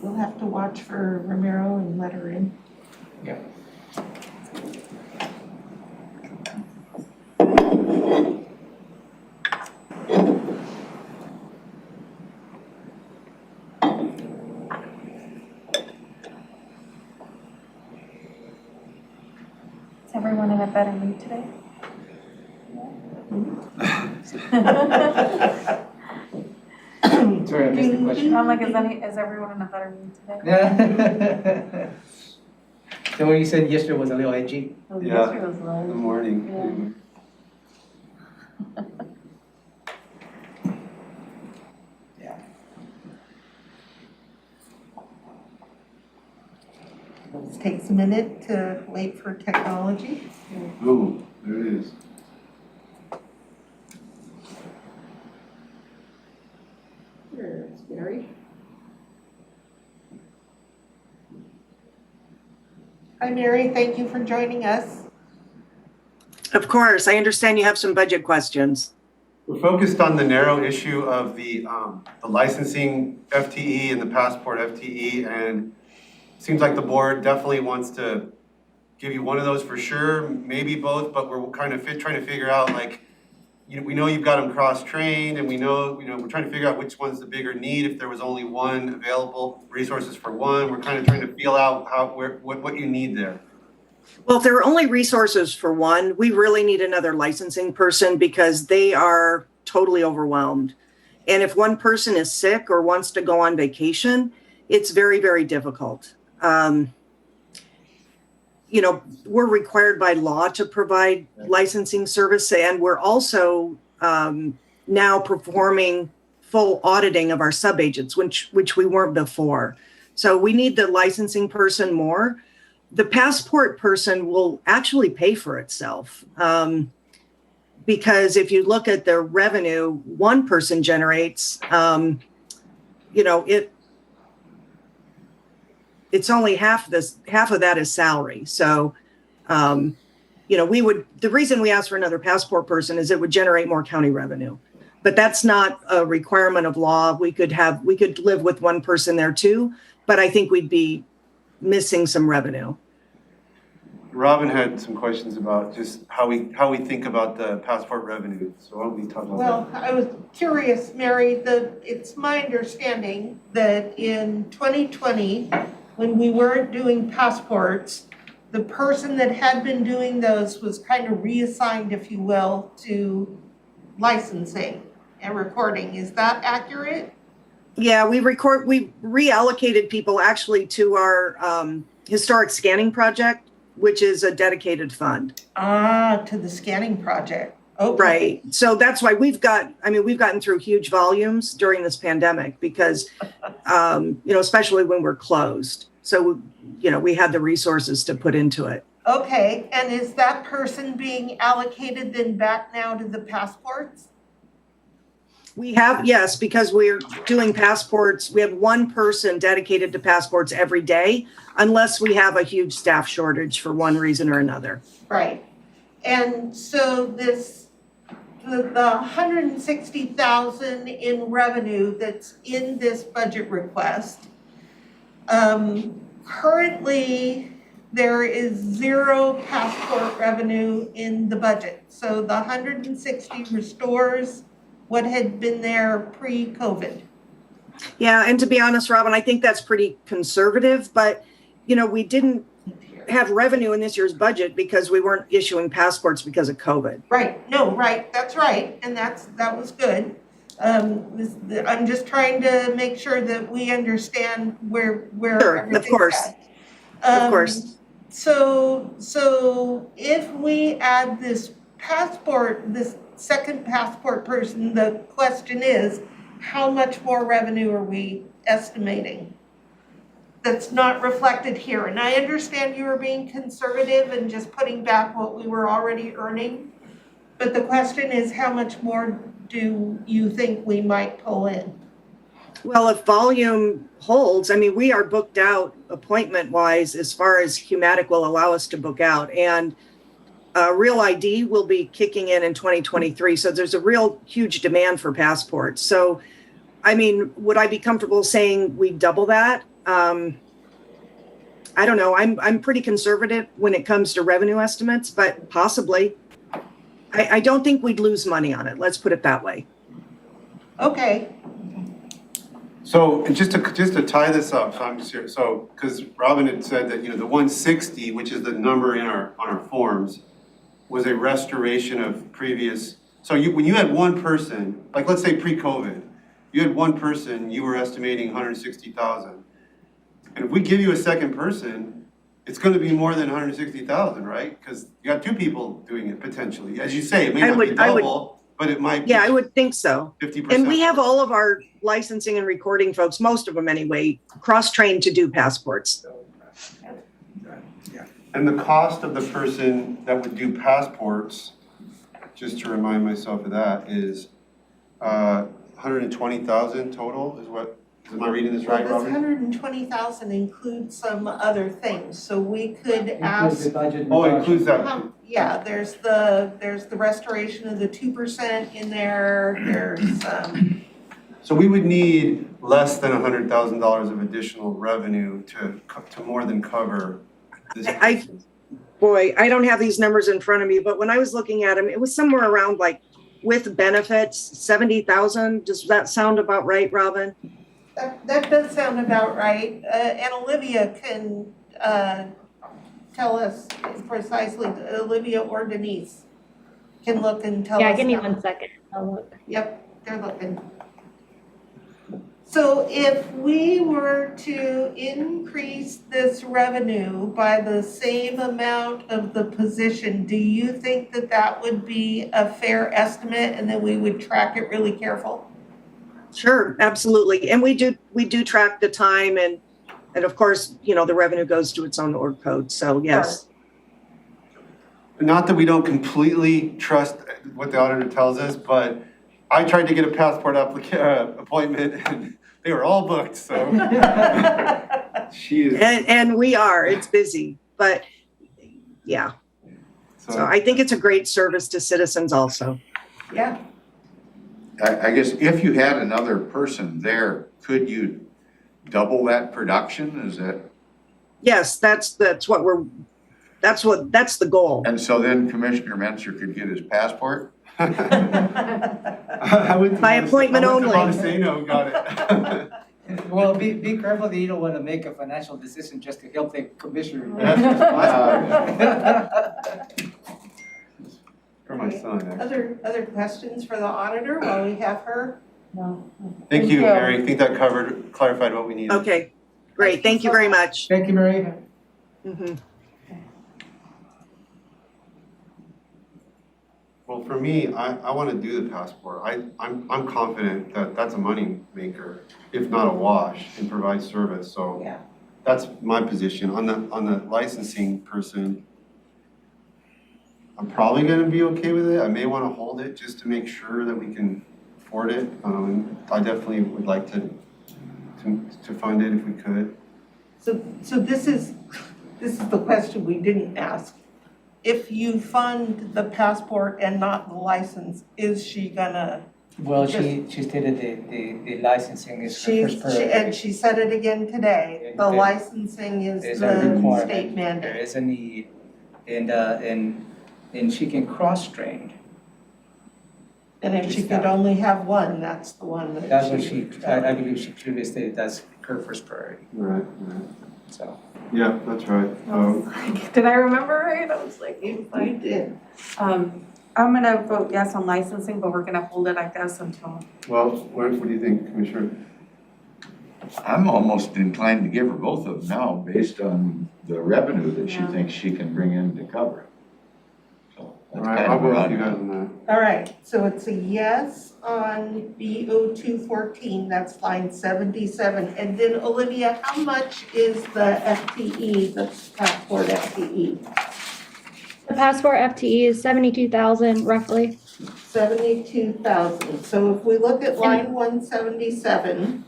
We'll have to watch for Romero and let her in. Yeah. Is everyone in a better mood today? Sorry, I missed the question. I'm like, is everyone in a better mood today? So what you said yesterday was a little edgy? Oh, Yeah. yesterday was low. Good morning. Yeah. This takes a minute to wait for technology. Ooh, there it is. There's Mary. Hi, Mary, thank you for joining us. Of course, I understand you have some budget questions. We're focused on the narrow issue of the licensing FTE and the passport FTE, and it seems like the board definitely wants to give you one of those for sure, maybe both, but we're kind of trying to figure out, like, we know you've got them cross-trained, and we know, we're trying to figure out which one's the bigger need, if there was only one available, resources for one. We're kind of trying to feel out what you need there. Well, if there are only resources for one, we really need another licensing person because they are totally overwhelmed. And if one person is sick or wants to go on vacation, it's very, very difficult. We're required by law to provide licensing service, and we're also now performing full auditing of our subagents, which we weren't before. So we need the licensing person more. The passport person will actually pay for itself because if you look at the revenue one person generates, it's only half of that is salary. So, the reason we asked for another passport person is it would generate more county revenue, but that's not a requirement of law. We could live with one person there too, but I think we'd be missing some revenue. Robin had some questions about just how we think about the passport revenue. So why don't we talk about Well, I was curious, Mary, it's my understanding that in 2020, when we weren't doing passports, the person that had been doing those was kind of reassigned, if you will, to licensing and recording. Is that accurate? Yeah, we reallocated people actually to our historic scanning project, which is a dedicated fund. To the scanning project. Okay. Right. So that's why we've gotten through huge volumes during this pandemic because, especially when we're closed. So, we had the resources to put into it. Okay, and is that person being allocated then back now to the passports? We have, yes, because we're doing passports. We have one person dedicated to passports every day, unless we have a huge staff shortage for one reason or another. Right. And so the 160,000 in revenue that's in this budget request, Currently, there is 0 passport revenue in the budget. So the 160 restores what had been there pre-COVID. Yeah, and to be honest, Robin, I think that's pretty conservative, but, you know, we didn't have revenue in this year's budget because we weren't issuing passports because of COVID. Right, no, right, that's right, and that was good. I'm just trying to make sure that we understand where Sure, of everything's course. at. Of course. So if we add this passport, this second passport person, the question is, how much more revenue are we estimating? That's not reflected here, and I understand you were being conservative and just putting back what we were already earning. But the question is, how much more do you think we might pull in? Well, if volume holds, I mean, we are booked out appointment-wise as far as Humatic will allow us to book out. And Real ID will be kicking in 2023. So there's a real huge demand for passports. So, I mean, would I be comfortable saying we double that? I don't know. I'm pretty conservative when it comes to revenue estimates, but possibly. I don't think we'd lose money on it. Let's put it that way. Okay, So and just to tie this up, so I'm just here, so, because Robin had said that, you know, the 160, which is the number in on our forms, was a restoration of previous, so when you had one person, like let's say pre-COVID, you had one person, you were estimating 160,000. And if we give you a second person, it's gonna be more than 160,000, right? Because you got two people doing it potentially. As you say, it may not be double, but it might be Yeah, I would think so. 50%. And we have all of our licensing and recording folks, most of them anyway, cross-trained to do passports. And the cost of the person that would do passports, just to remind myself of that, is 120,000 total is what, am I reading this right, well, this Robert? 120,000 includes some other things, so we could Includes ask. the budget Oh, it reduction. includes that. Yeah, there's the restoration of the 2% in there, there's, So we would need less than $100,000 of additional revenue to more than cover this. Boy, I don't have these numbers in front of me, but when I was looking at them, it was somewhere around like with benefits, 70,000. Does that sound about right, Robin? that does sound about right. And Olivia can tell us precisely, Olivia or Denise can look and tell us. Yeah, give me how- 1 second. I'll look. Yep, they're looking. So if we were to increase this revenue by the same amount of the position, do you think that that would be a fair estimate and that we would track it really careful? Sure, absolutely. And we do track the time and of course, you know, the revenue goes to its own org code. So yes. Not that we don't completely trust what the auditor tells us, but I tried to get a passport appointment and they were all booked, so. She is. And we are, it's busy, but yeah. So I think it's a great service to citizens also. Yeah, I guess if you had another person there, could you double that production? Is that? Yes, that's the goal. And so then Commissioner Menser could get his passport? I wouldn't By appointment only. I wouldn't say no, got it. Well, be careful that you don't want to make a financial decision just to help the commissioner. For my son, actually. other questions for the auditor while we have her? No. Thank you, Mary. I think that clarified what we needed. Okay, great. Thank you very much. Thank you, Mary. Mhm. Well, for me, I want to do the passport. I'm confident that that's a money maker, if not a wash, and provide service, so. Yeah. That's my position. On the licensing person, I'm probably gonna be okay with it. I may want to hold it just to make sure that we can afford it. I definitely would like to fund it if we could. So this is the question we didn't ask. If you fund the passport and not the license, is she gonna Well, she stated the licensing is her first And priority. she said it again today, the licensing is There's a the state requirement, there mandate. is a need, and she can cross-train. And if she could only have one, that's the one that That's what she. I believe she clearly stated, that's her first priority, Right, so. yeah, that's right. Did I remember right? I was like, You did. I'm gonna vote yes on licensing, but we're gonna hold it, I guess, until. Well, what do you think, Commissioner? I'm almost inclined to give her both of them now, based on the revenue that she Yeah. thinks she can bring in to cover it. So All that's right, kind I'll of go where with you I'm guys at. on that. All right, so it's a yes on BO 214, that's line 77. And then Olivia, how much is the FTE, the passport FTE? The passport FTE is 72,000 roughly. 72,000. So if we look at line 177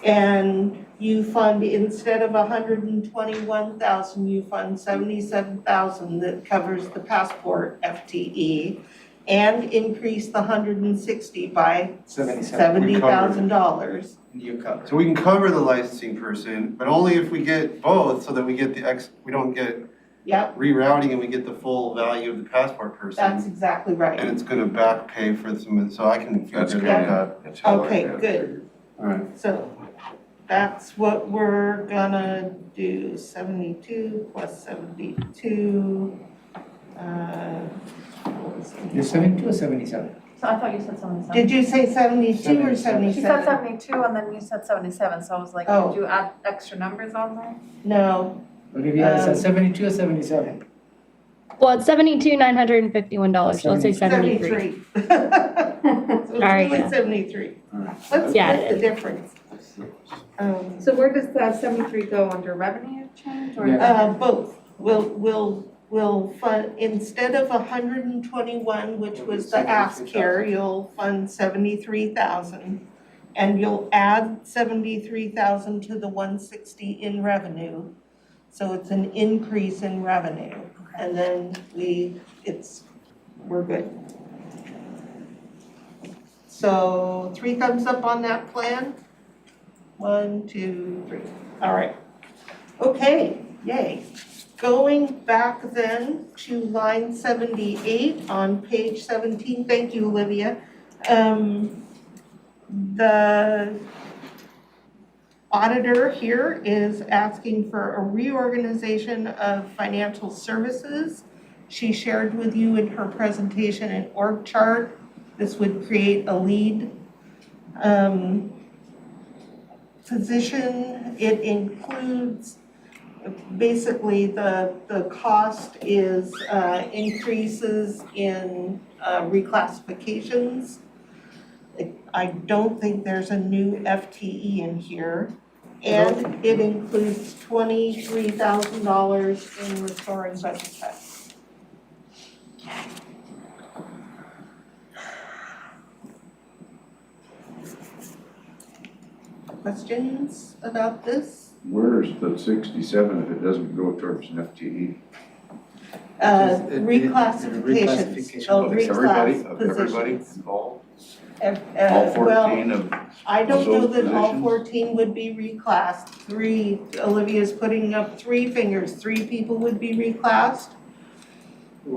and you fund, instead of 121,000, you fund 77,000 that covers the passport FTE and increase the 160 by $70,000. You cover. So we can cover the licensing person, but only if we get both, so that we get we don't get Yep, rerouting and we get the full value of the passport that's person. exactly And right. it's gonna back pay for some of, so I can feel That's good kind about of, that. that's how I Okay, had it good. figured. All right, So that's what we're gonna do, 72 plus 72. What was it? You're 72 or 77? So I thought you said 77. Did you say 72 or 77. She said 77? 72 and then you said 77, so I was like, Oh. did you add extra numbers on there? No, Olivia, is that 72 or 77? Well, it's $72,951. So let's say 73. 73. So it's Sorry. really 73. all right. Let's Yeah, split the difference. So where does that 73 go, under revenue change or? Yeah. Both. We'll fund, instead of 121, which was the ask here, you'll fund 73,000. And you'll add 73,000 to the 160 in revenue. So it's an increase in revenue. And then we're good. So 3 thumbs up on that plan? 1, 2, 3. All right. Okay, yay. Going back then to line 78 on page 17, thank you, Olivia. The auditor here is asking for a reorganization of financial services. She shared with you in her presentation an org chart. This would create a lead position. It includes, basically the cost is increases in reclassifications. I don't think there's a new FTE in here. And it includes $23,000 in restoring budget cuts. Questions about this? Where's the 67 if it doesn't go towards an FTE? Reclassifications, oh, Everybody, reclass of everybody positions. involved? All All 14 of, I don't know those that all positions? 14 would be reclassed. 3, Olivia's putting up 3 fingers, 3 people would be reclassed.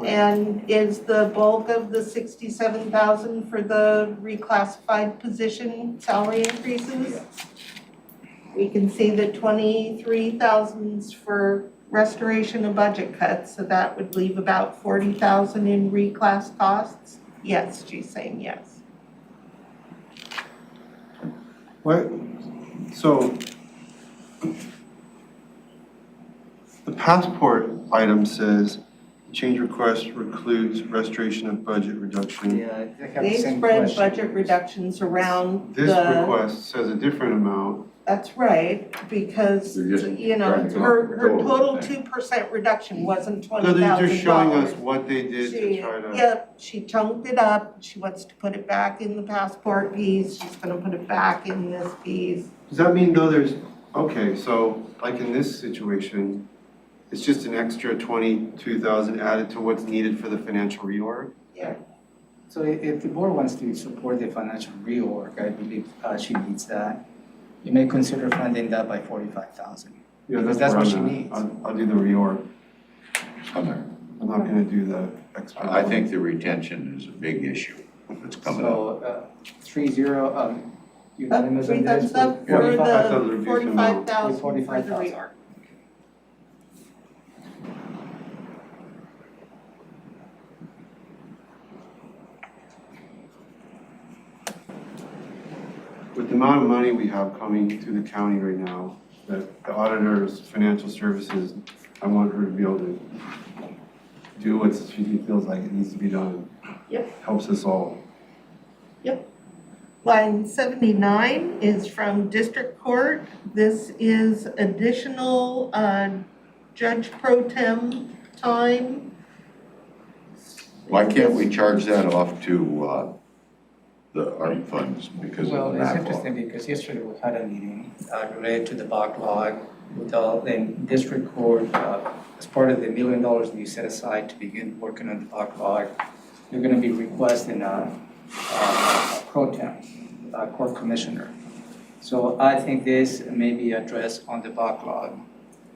And is the bulk of the 67,000 for the reclassified position salary increases? We can see the 23,000's for restoration of budget cuts, so that would leave about 40,000 in reclass costs. Yes, she's saying yes. What, so the passport item says change request includes restoration of budget reduction. Yeah, I have the They same spread question. budget reductions around This the, request says a different amount. that's right, because, They're just you know, trying to come up her, with a her total total thing. 2% reduction wasn't No, $20,000. they're just showing us what they did to She, try to. yep, she chunked it up, she wants to put it back in the passport piece, she's gonna put it back in this piece. Does that mean though okay, so like in this situation, it's just an extra 22,000 added to what's needed for the financial reorg? Yeah. So if the board wants to support the financial reorg, I believe she needs that. You may consider funding that by 45,000. Yeah, Because that's where what I'm she at. needs. I'll do the reorg. I'm there. I'm not gonna do the extra. I think the retention is a big issue that's coming up. So, 3-0, unanimous Three on this? thumbs up with for 45,000? the reduce the amount. 45,000 for the 45,000. reorg. With the amount of money we have coming to the county right now, that the auditor's financial services, I want her to be able to do what she feels like it needs to be done. Yep. Helps us all. Line 79 is from district court. This is additional judge pro tem time. Why can't we charge that off to, the ARP funds because Well, of the it's backlog? interesting because yesterday we had a meeting related to the backlog with all, in district court, as part of the $1 million that you set aside to begin working on the backlog, you're gonna be requesting a pro tem, a court commissioner. So I think this may be addressed on the backlog,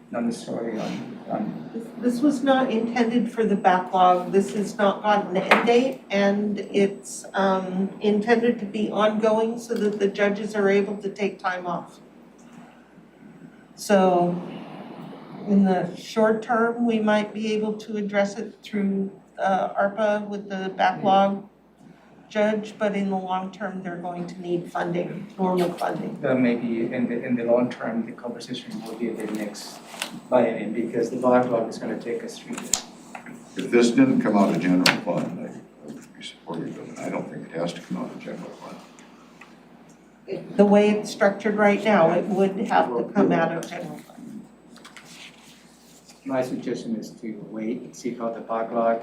not necessarily on This was not intended for the backlog. This has not got an end date, and it's intended to be ongoing so that the judges are able to take time off. So in the short term, we might be able to address it through ARPA with the backlog judge, but in the long term, they're going to need funding, normal funding. maybe in the long term, the conversation will be the next biennium because the backlog is gonna take us 3 years. If this didn't come out of general fund, I would be supportive of it. I don't think it has to come out of general fund. The way it's structured right now, it would have to come out of general fund. My suggestion is to wait and see how the backlog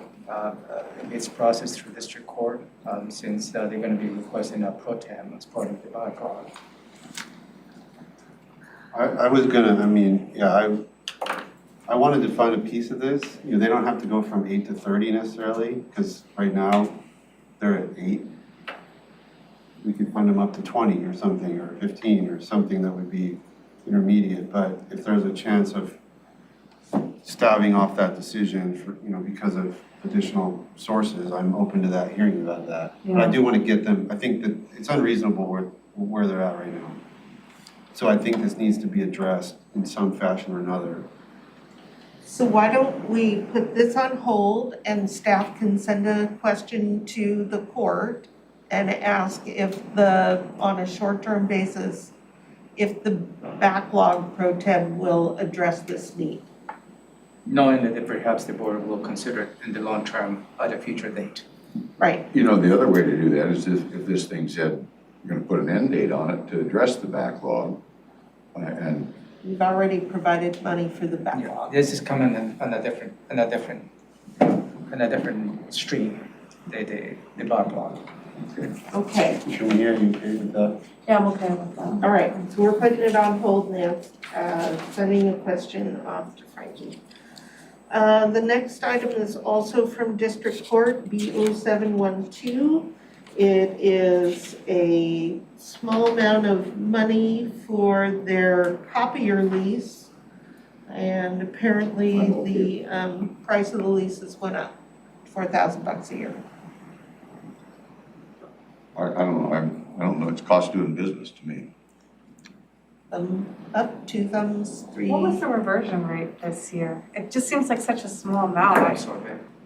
is processed through district court, since they're gonna be requesting a pro tem as part of the backlog. I was gonna, I wanted to fund a piece of this. You know, they don't have to go from 8 to 30 necessarily, because right now, they're at 8. We could fund them up to 20 or something, or 15 or something that would be intermediate, but if there's a chance of staving off that decision for, because of additional sources, I'm open to that, hearing about that. But I do want to get them, I think that it's unreasonable where they're at right now. So I think this needs to be addressed in some fashion or another. So why don't we put this on hold and staff can send a question to the court and ask if on a short-term basis, if the backlog pro tem will address this need. Knowing that perhaps the board will consider it in the long term at a future date. Right, The other way to do that is if this thing said, you're gonna put an end date on it to address the backlog, and we've already provided money for the backlog. This is coming on a different stream, the backlog. Okay, Can we hear you okay with that? Yeah, I'm okay with that. all right, so we're putting it on hold now, sending a question off to Frankie. The next item is also from District Court, B0712. It is a small amount of money for their copier lease. And apparently the price of the leases went up $4,000 a year. I don't know, it's cost doing business to me. Up, 2 thumbs, 3. What was the reversion rate this year? It just seems like such a small amount.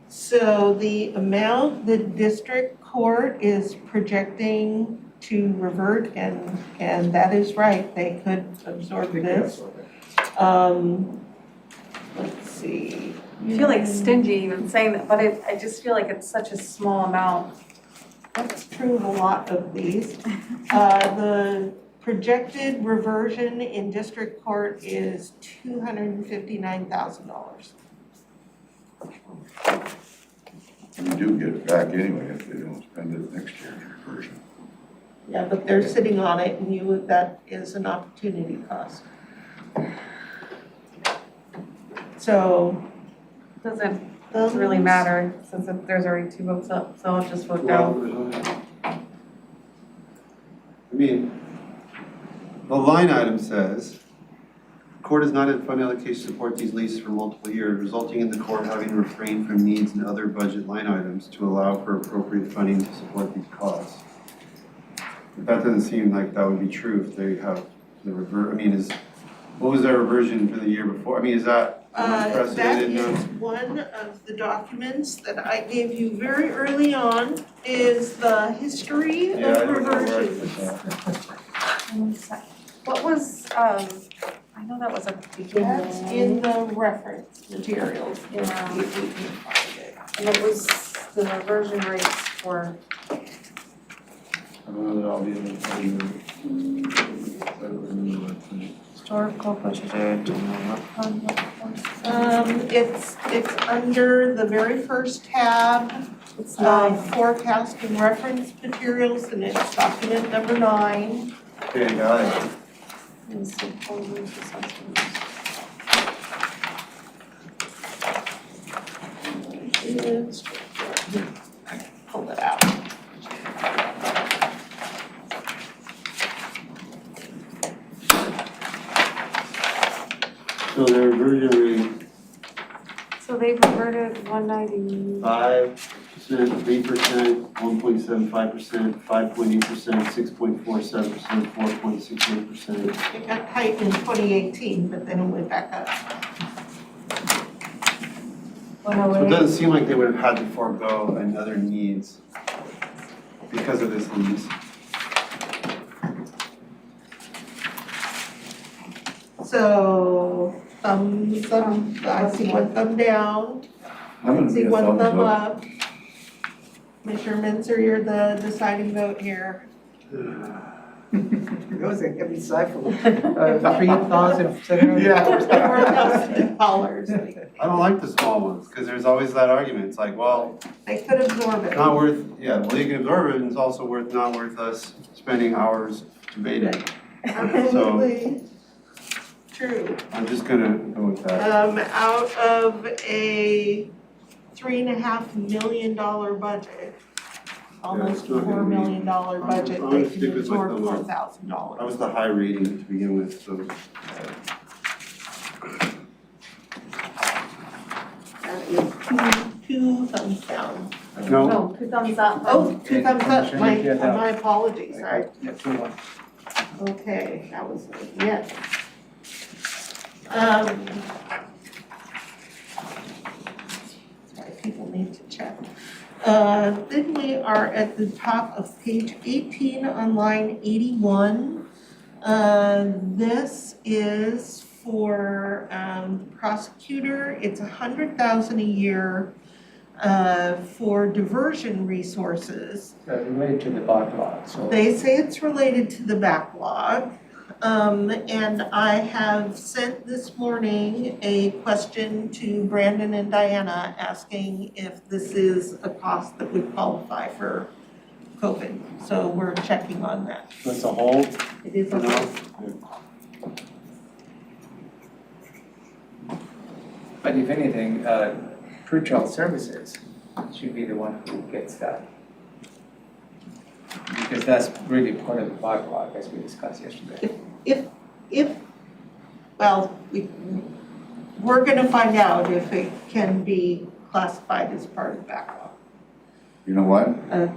So the amount the district court is projecting to revert, and that is right, they could absorb this. Let's see. I feel like stingy even saying that, but I just feel like it's such a small amount. That's true of a lot of these. The projected reversion in district court is $259,000. You do get it back anyway if they don't spend it next year in reversion. Yeah, but they're sitting on it, and that is an opportunity cost. So, doesn't really matter since there's already 2 votes up, so I'll just vote down. I mean, the line item says, court has not had fund allocation to support these leases for multiple years, resulting in the court having to refrain from needs and other budget line items to allow for appropriate funding to support these costs. But that doesn't seem like that would be true if they have the I mean, what was their reversion for the year before? I mean, is that That unprecedented now? is one of the documents that I gave you very early on, is the history Yeah, I of don't know where I put reversions. that. 1 sec. What was, I know that was a That's in the reference materials. Yeah. If we can find it. and it was the reversion rates for, I don't know that I'll be able to tell you. I don't remember what it is. historical budgeted, general fund. It's under the very first tab It's of forecast and reference materials, and it's document number 9. Okay, got it. Pull it out. So their reversion rate, So they reverted 190. 5%, 3%, 1.75%, 5.8%, 6.47%, 4.68%. It got tight in 2018, but then it went back up. So it doesn't seem like they would have had to forego another needs because of this lease. So thumbs up, I see one thumb down, I'm I gonna see be a one thumbs thumb up. up. Commissioner Mensah, you're the deciding vote here. It was a heavy cipher. $3,700. Yeah. $4,000. I don't like the small ones, because there's always that argument, it's like, well, They could absorb it. not worth, yeah, well, you can absorb it, and it's also not worth us spending hours debating. Absolutely true. I'm just gonna go with that. Out of a $3.5 million budget, almost it's not gonna $4 be- million budget, I'm they gonna can stick with absorb my thumb up. $4,000. That was the high rating to begin with, so. That is two thumbs down. No, No, 2 thumbs up. Oh, two thumbs up, my, Yeah, that- my apologies, sorry. Yeah, 2-1. Okay, that was a yes. Sorry, people need to check. Then we are at the top of page 18 on line 81. This is for the prosecutor, it's $100,000 a year for diversion resources. Related to the backlog, so. They say it's related to the backlog. And I have sent this morning a question to Brandon and Diana asking if this is a cost that would qualify for COVID. So we're checking on that. that's a hold It is for a now. But if anything, pretrial services should be the one who gets that. Because that's really part of the backlog, as we discussed yesterday. Well, we're gonna find out if it can be classified as part of the backlog. You know what?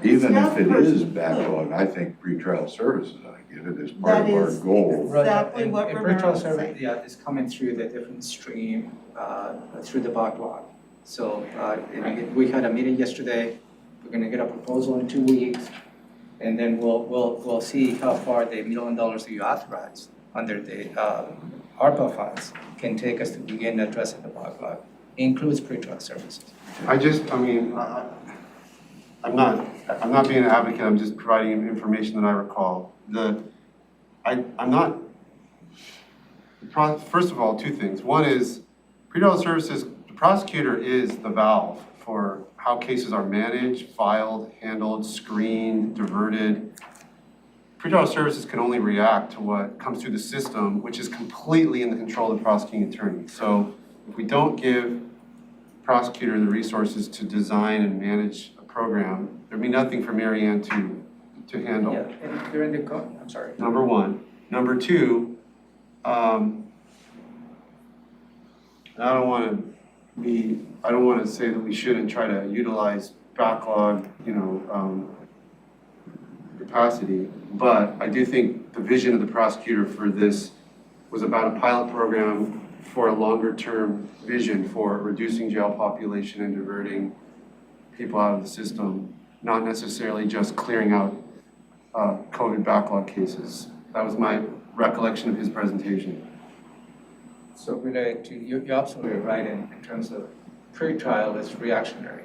Even if Staff it is person could. backlog, I think pretrial services ought to get it as part That of our is goal. exactly And- what and Romero's pretrial service, saying. yeah, it's coming through the different stream, through the backlog. So, we had a meeting yesterday, we're gonna get a proposal in 2 weeks, and then we'll see how far the $1 million that you authorized under the ARPA funds can take us to begin addressing the backlog, includes pretrial services. I mean, I'm not being an advocate, I'm just providing information that I recall. First of all, 2 things. One is, pretrial services, the prosecutor is the valve for how cases are managed, filed, handled, screened, diverted. Pretrial services can only react to what comes through the system, which is completely in the control of the prosecuting attorney. So if we don't give prosecutor the resources to design and manage a program, there'd be nothing for Mary Ann to handle. Yeah, and during the, I'm sorry. Number one. Number two, I don't want to say that we shouldn't try to utilize backlog, capacity, but I do think the vision of the prosecutor for this was about a pilot program for a longer term vision for reducing jail population and diverting people out of the system, not necessarily just clearing out COVID backlog cases. That was my recollection of his presentation. So related to, you're absolutely right in terms of pre-trial is reactionary.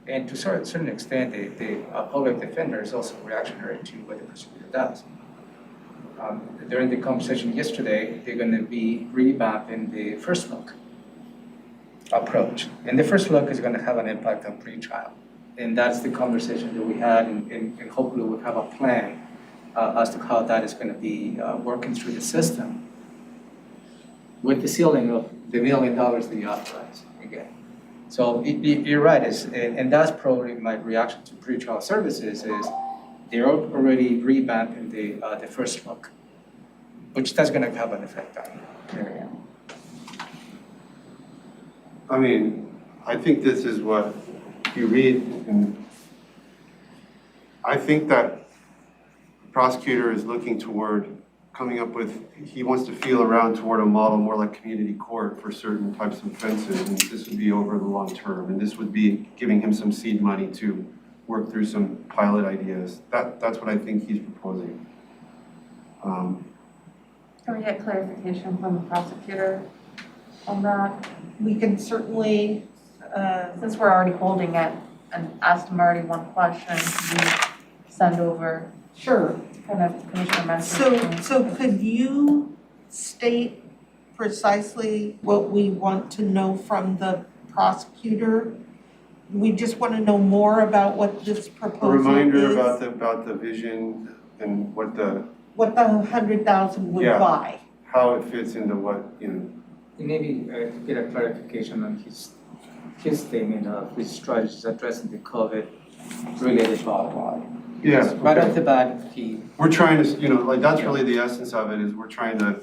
And to a certain extent, the public defender is also reactionary to what the prosecutor does. During the conversation yesterday, they're going to be revamping the first look approach. And the first look is going to have an impact on pre-trial. And that's the conversation that we had, and hopefully we'll have a plan as to how that is going to be working through the system with the ceiling of the $1 million that you authorized again. So you're right, and that's probably my reaction to pretrial services is they're already revamping the first look, which that's going to have an effect on Mary Ann. I mean, I think this is what you read, and I think that the prosecutor is looking toward coming up with, he wants to feel around toward a model more like community court for certain types of offenses, and this would be over the long term, and this would be giving him some seed money to work through some pilot ideas. That's what I think he's proposing. Can we get clarification from the prosecutor on that? We can certainly, Since we're already holding it and asked him already one question, can we send over sure. kind of Commissioner Mensah's? So could you state precisely what we want to know from the prosecutor? We just want to know more about what this A proposal reminder is, about the vision and what the 100,000 would Yeah. buy. how it fits into what, Maybe get a clarification on his statement of his strategies addressing the COVID-related backlog. Yeah, Right okay. off the bat, We're trying to, that's really the essence of it, is we're trying to,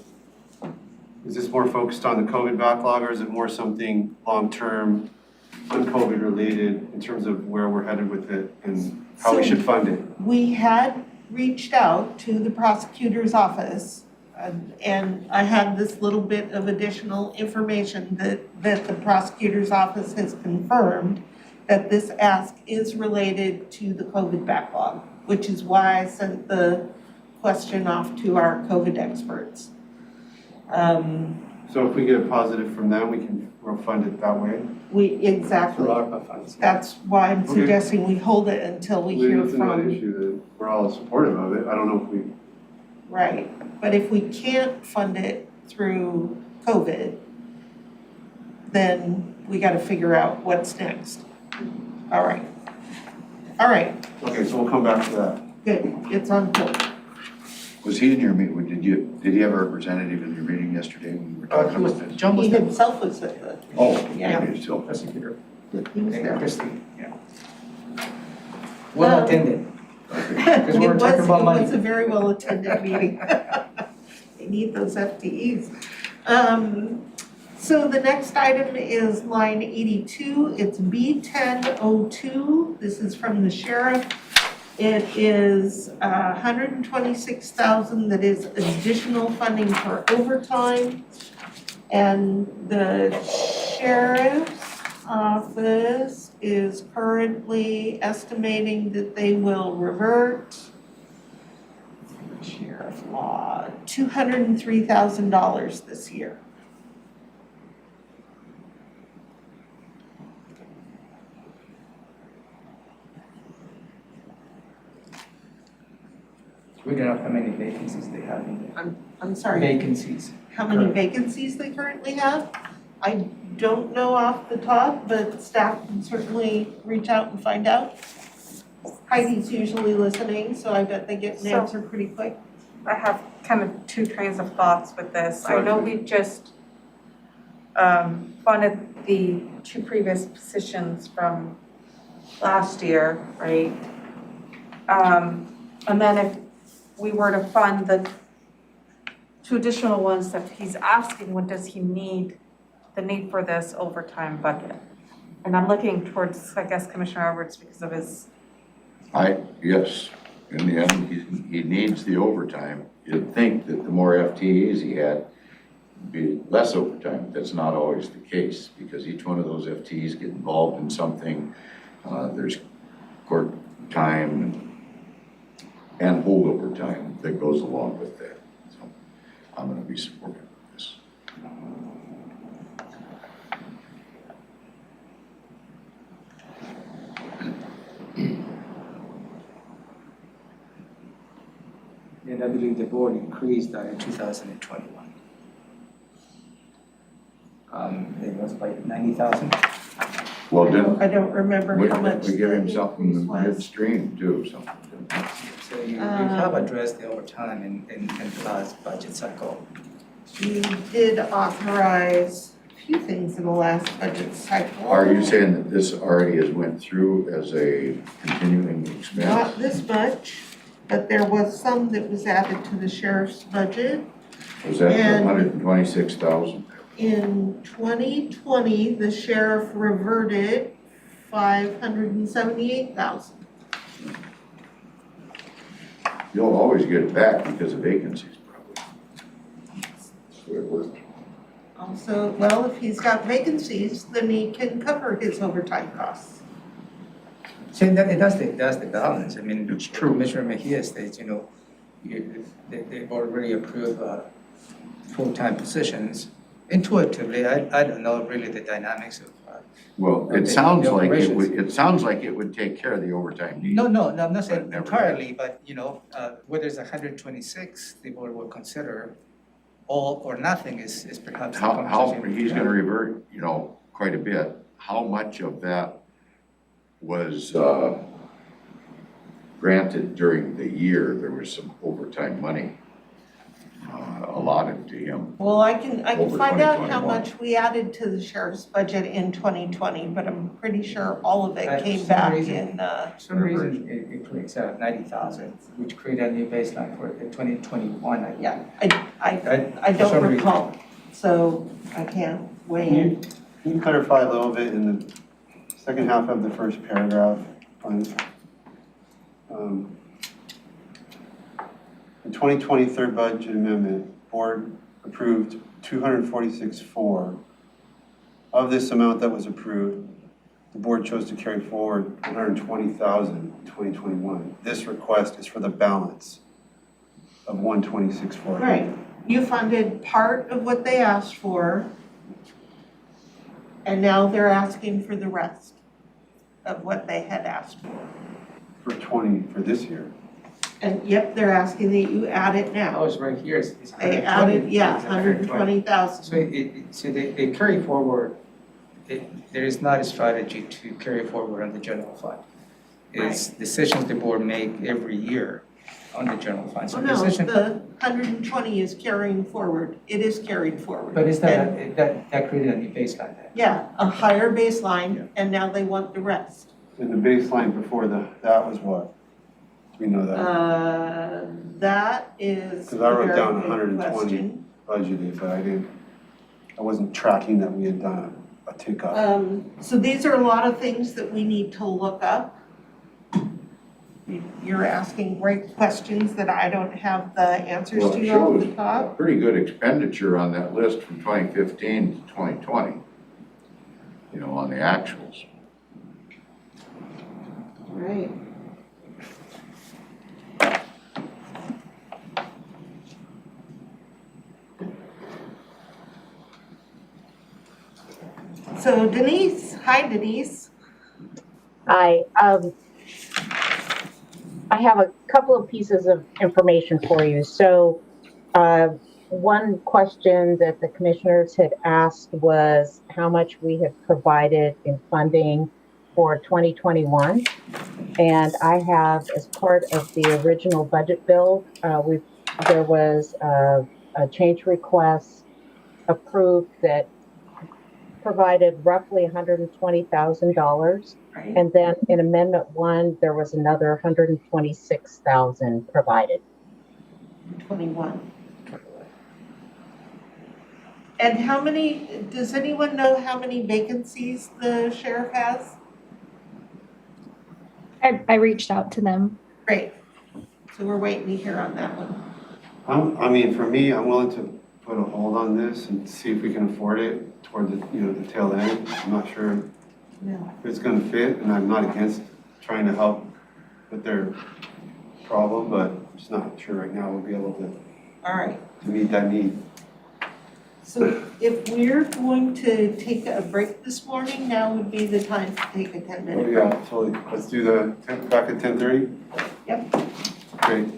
is this more focused on the COVID backlog, or is it more something long-term, un-COVID related in terms of where we're headed with it and how we So- should fund it? We had reached out to the prosecutor's office, and I had this little bit of additional information that the prosecutor's office has confirmed that this ask is related to the COVID backlog, which is why I sent the question off to our COVID experts. So if we get a positive from them, we'll fund it that way? Exactly. through ARPA funds. That's why I'm Okay. suggesting we hold it until we hear It's not an from, issue that we're all supportive of it. I don't know if we, right. But if we can't fund it through COVID, then we gotta figure out what's next. All right. All right, okay, so we'll come back to that. good, it's on hold. Was he in your meeting, did he have a representative in your meeting yesterday when you were talking He was, about this? John was He the himself was at the, Oh, Yeah. okay, so, prosecutor, he was and there. Christie, yeah. Well attended. Because we were talking about money. It was a very well-attended meeting. They need those FTEs. So the next item is line 82, it's B1002, this is from the sheriff. It is $126,000 that is additional funding for overtime. And the sheriff's office is currently estimating that they will revert sheriff law, $203,000 this year. We don't know how many vacancies they have in there. I'm sorry, Vacancies. how many vacancies they currently have? I don't know off the top, but staff can certainly reach out and find out. Heidi's usually listening, so I bet they get an So- answer pretty quick. I have kind of two trains of thoughts with this. I know we just funded the 2 previous positions from last year, right? And then if we were to fund the 2 additional ones that he's asking, what does he need, the need for this overtime bucket? And I'm looking towards, I guess, Commissioner Roberts because of his, Yes, in the end, he needs the overtime. You'd think that the more FTEs he had, it'd be less overtime. That's not always the case, because each one of those FTEs get involved in something. There's court time and holdover time that goes along with that. So I'm gonna be supportive of this. And I believe the board increased that in 2021. It was like 90,000. Well, didn't I don't remember we, how much we give him the something increase was. midstream too, so. So you have addressed the overtime in the last budget cycle. We did authorize a few things in the last budget cycle. Are you saying that this already has went through as a continuing expense? Not this much, but there was some that was added to the sheriff's budget. Was that for And- 126,000? In 2020, the sheriff reverted 578,000. You'll always get it back because of vacancies, probably. That's the way it works. Also, well, if he's got vacancies, then he can cover his overtime costs. So that's the balance. I mean, it's true, Commissioner Mejia states, they've already approved full-time positions. Intuitively, I don't know really the dynamics of. Well, Okay, it sounds the like operations. it would take care of the overtime needs. No, I'm not saying But never entirely, but where there's 126, the board will consider all or nothing is perhaps. the How, conversation. he's gonna revert, quite a bit. How much of that was, granted during the year? There was some overtime money, allotted to him. Well, I can Over find out how 2021. much we added to the sheriff's budget in 2020, but I'm pretty sure all of it For came some back reason- in, For some reason, it creates 90,000, which created a new baseline for the 2021. yeah, I For don't some reason. recall, so I can't weigh in. Can you clarify a little bit in the second half of the first paragraph on, the 2020 third budget amendment, board approved 246.4. Of this amount that was approved, the board chose to carry forward 120,000 in 2021. This request is for the balance of 126.4. Right, you funded part of what they asked for, and now they're asking for the rest of what they had asked for. For this year. And yep, they're asking that you add it Oh, now. it's right here, it's They 120. added, yeah, It's 120. So 120,000. they carry forward, there is not a strategy to carry forward on the general fund. It's decisions the board make every year on the general fund. Oh So no, decision, the 120 is carrying forward, it is carried forward. but is And- that created a new baseline then? Yeah, a higher baseline, and now they want the rest. And the baseline before that was what? Do we know that? That is 'Cause I wrote a down very good 120. question. Budgeted, but I wasn't tracking that we had done a tick up. So these are a lot of things that we need to look up. You're asking great questions that I don't have the answers Well, to it off shows the a top. pretty good expenditure on that list from 2015 to 2020, on the actuals. Right. So Denise, hi Denise. Hi, I have a couple of pieces of information for you. So, one question that the commissioners had asked was how much we have provided in funding for 2021. And I have, as part of the original budget bill, there was a change request approved that provided roughly $120,000. Right. And then in Amendment 1, there was another $126,000 provided. 21. And how many, does anyone know how many vacancies the sheriff has? I reached out to them. Great. So we're waiting to hear on that one. I mean, for me, I'm willing to put a hold on this and see if we can afford it toward the, the tail end. I'm not sure No. if it's gonna fit, and I'm not against trying to help with their problem, but I'm just not sure right now we'll be able All right. to meet that need. So if we're going to take a break this morning, now would be the time to take a Oh, 10-minute break. yeah, totally. Let's do the, back at 10:30? Yep. Great.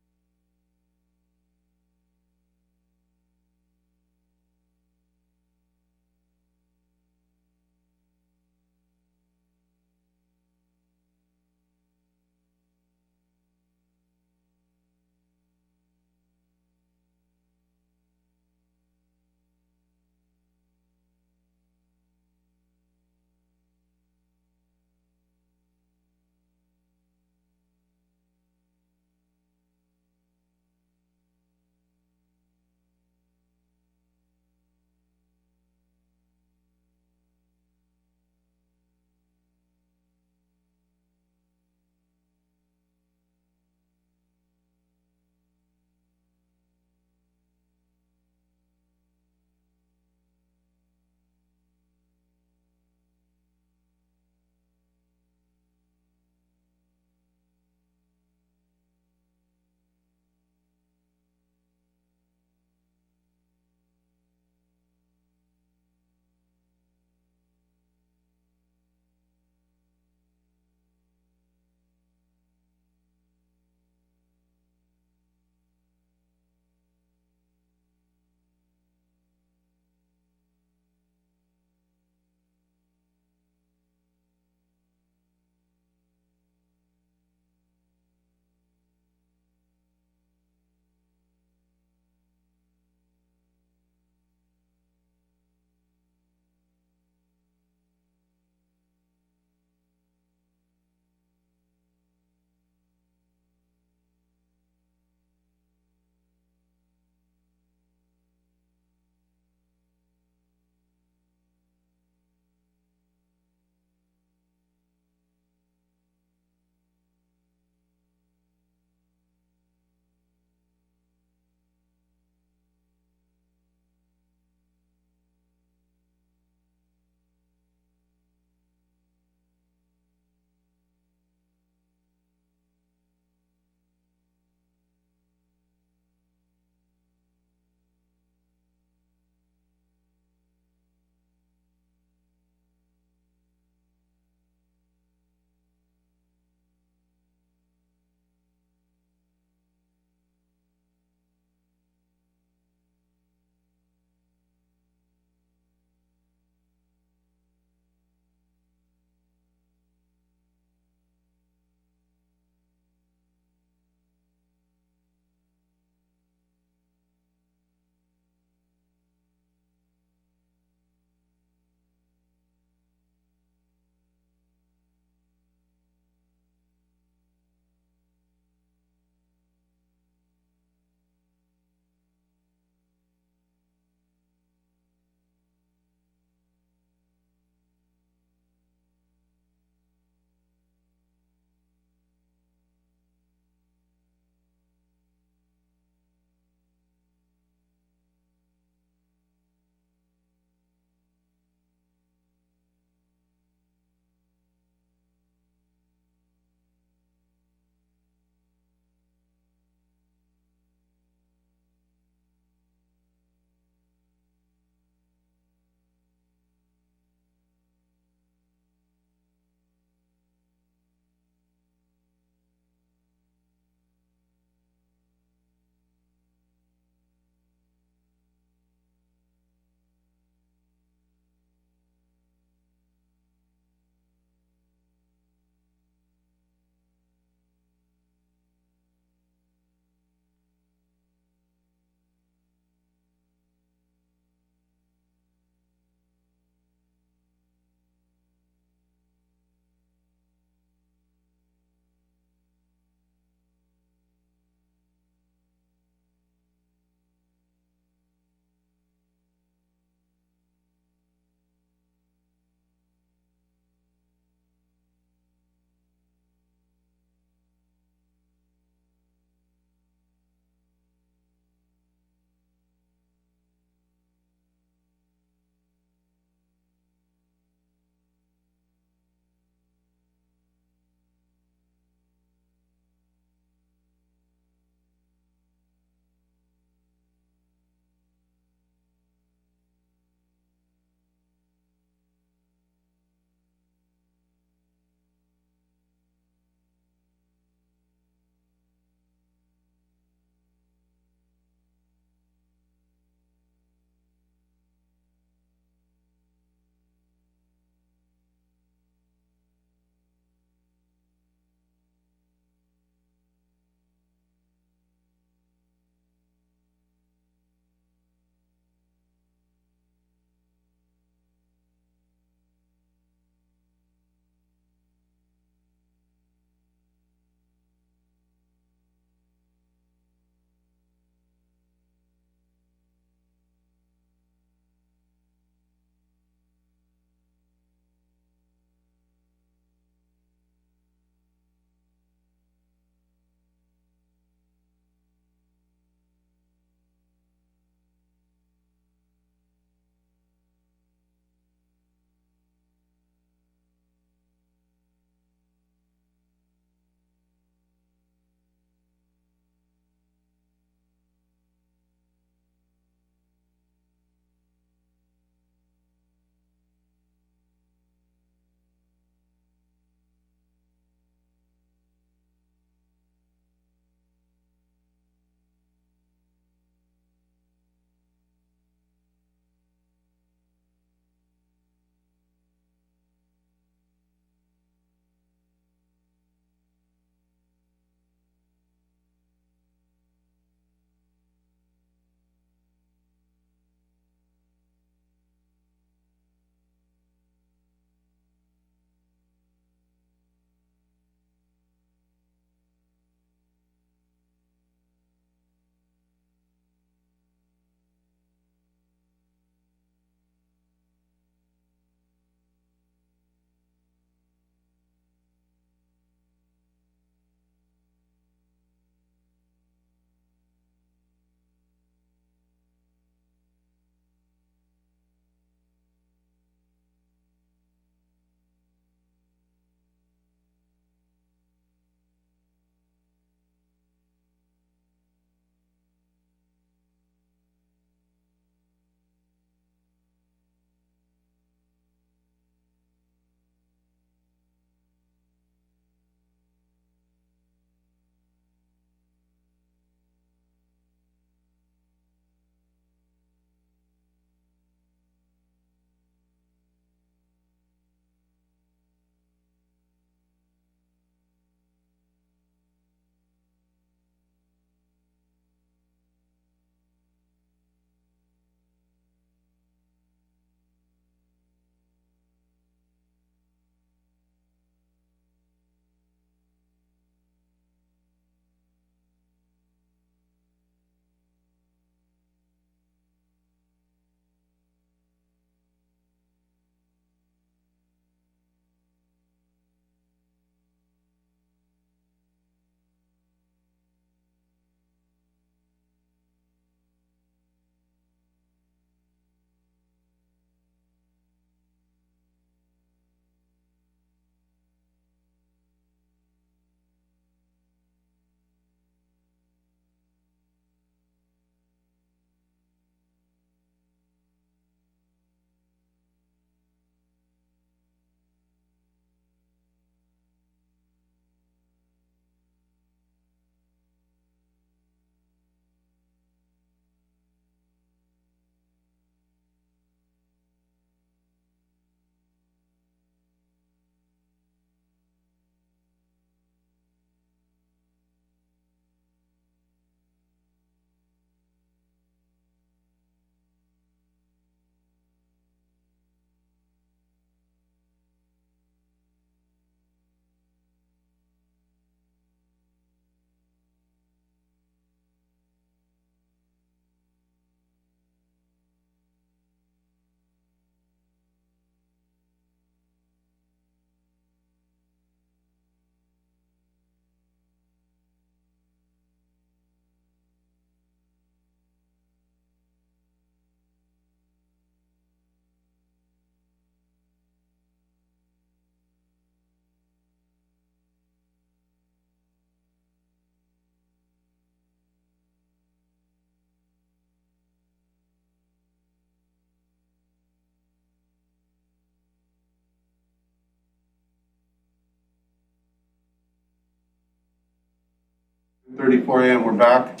7:34 a.m. We're back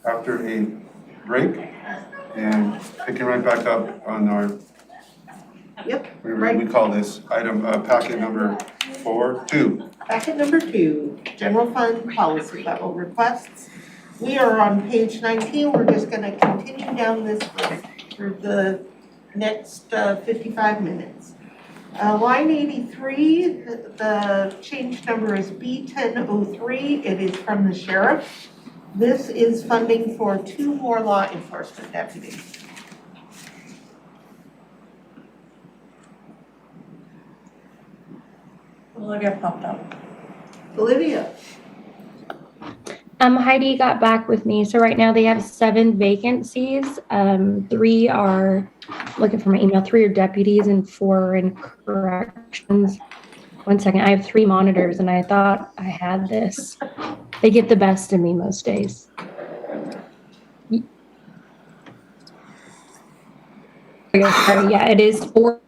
after a break and picking right back up on our, Yep, we call this item, packet number 2. packet number 2, general fund policy level requests. We are on page 19. We're just gonna continue down this list for the next 55 minutes. Line 83, the change number is B1003. It is from the sheriff. This is funding for 2 more law enforcement deputies. Olivia popped up. Olivia? Heidi got back with me. So right now they have 7 vacancies. 3 are, looking for my email, 3 are deputies and 4 are in corrections. One second, I have 3 monitors and I thought I had this. They get the best of me most days. Sorry, yeah, it is 4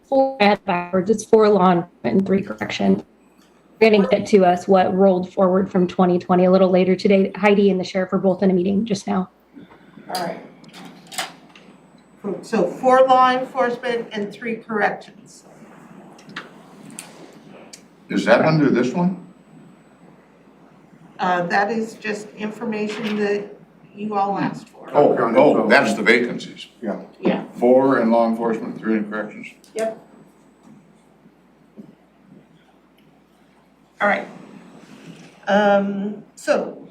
backwards. It's 4 law enforcement and 3 correction. They're going to get to us what rolled forward from 2020 a little later today. Heidi and the sheriff are both in a meeting just now. All right. So 4 law enforcement and 3 corrections. Is that under this one? That is just information that you all asked for. Oh, that's the vacancies. Yeah. Yeah. 4 in law enforcement, 3 in corrections. Yep. All right. So.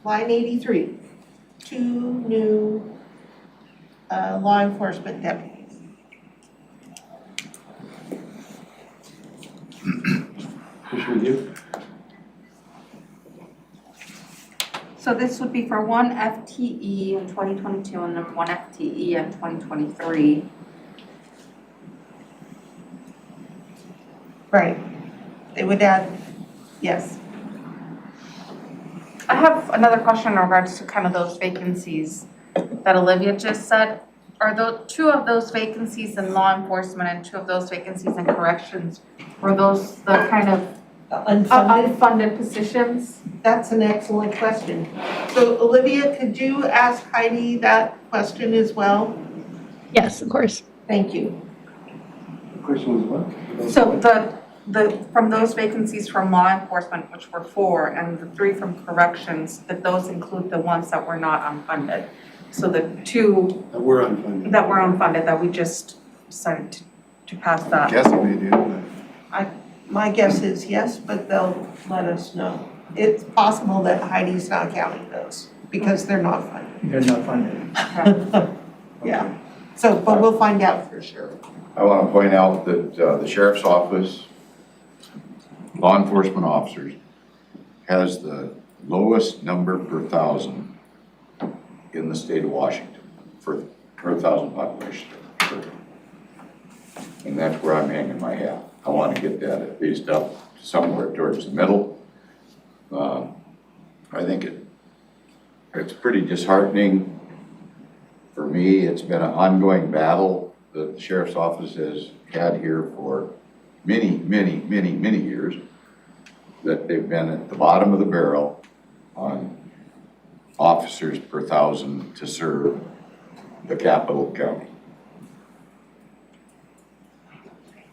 Line 83, 2 new law enforcement deputies. Commissioner Yu? So this would be for 1 FTE in 2022 and then 1 FTE in 2023. Right. They would add, yes. I have another question in regards to kind of those vacancies that Olivia just said. Are the 2 of those vacancies in law enforcement and 2 of those vacancies in corrections, were those the kind of Unfunded? unfunded positions? That's an excellent question. So Olivia, could you ask Heidi that question as well? Yes, of course. Thank you. The question was what? So the from those vacancies from law enforcement, which were 4, and the 3 from corrections, did those include the ones that were not unfunded? So the 2 That we're unfunded. that were unfunded that we just decided to pass that? Guessing they do, but. My guess is yes, but they'll let us know. It's possible that Heidi's not counting those because they're not funded. They're not funded. Yeah. So, but we'll find out for sure. I want to point out that the sheriff's office, law enforcement officers, has the lowest number per 1,000 in the state of Washington for per 1,000 population. And that's where I'm hanging my hat. I want to get that at least up somewhere towards the middle. I think it's pretty disheartening for me. It's been an ongoing battle that the sheriff's office has had here for many, many, many, many years, that they've been at the bottom of the barrel on officers per 1,000 to serve the capital county.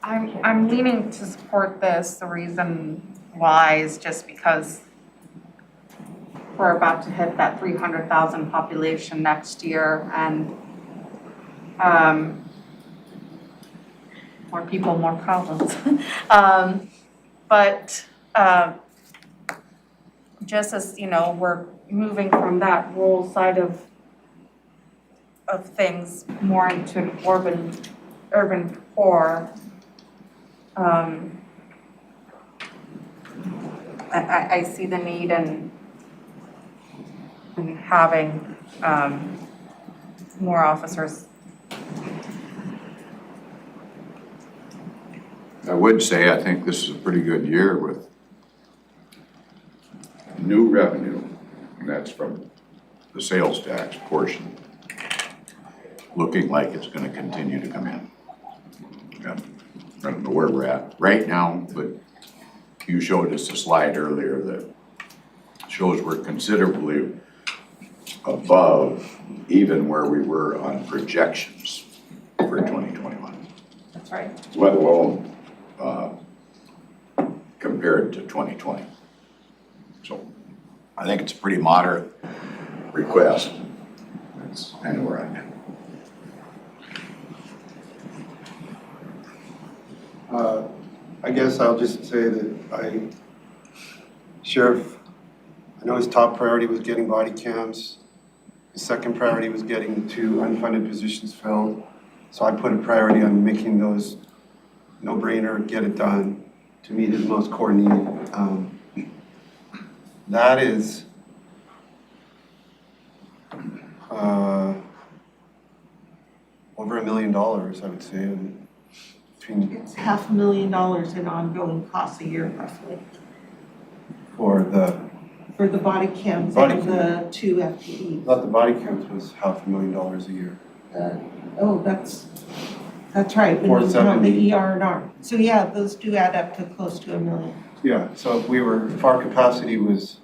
I'm leaning to support this. The reason why is just because we're about to hit that 300,000 population next year, and more people, more problems. But just as, you know, we're moving from that rural side of things more into an urban core. I see the need in having more officers. I would say I think this is a pretty good year with new revenue, and that's from the sales tax portion, looking like it's going to continue to come in. Yeah. I don't know where we're at right now, but you showed us a slide earlier that shows we're considerably above even where we were on projections for 2021, That's right. let alone compared to 2020. So I think it's a pretty moderate request. That's kind of where I'm at. I guess I'll just say that Sheriff, I know his top priority was getting body cams. His second priority was getting the 2 unfunded positions filled. So I put a priority on making those no-brainer, get it done to meet his most core need. That is over $1 million, I would say, between It's $500,000 in ongoing costs a year roughly for the body cams Body and the 2 FTEs. not the body cams was $500,000 a year. Oh, that's right, when you count 470. the ER and R. So yeah, those do add up to close to $1 million. Yeah, so if our capacity was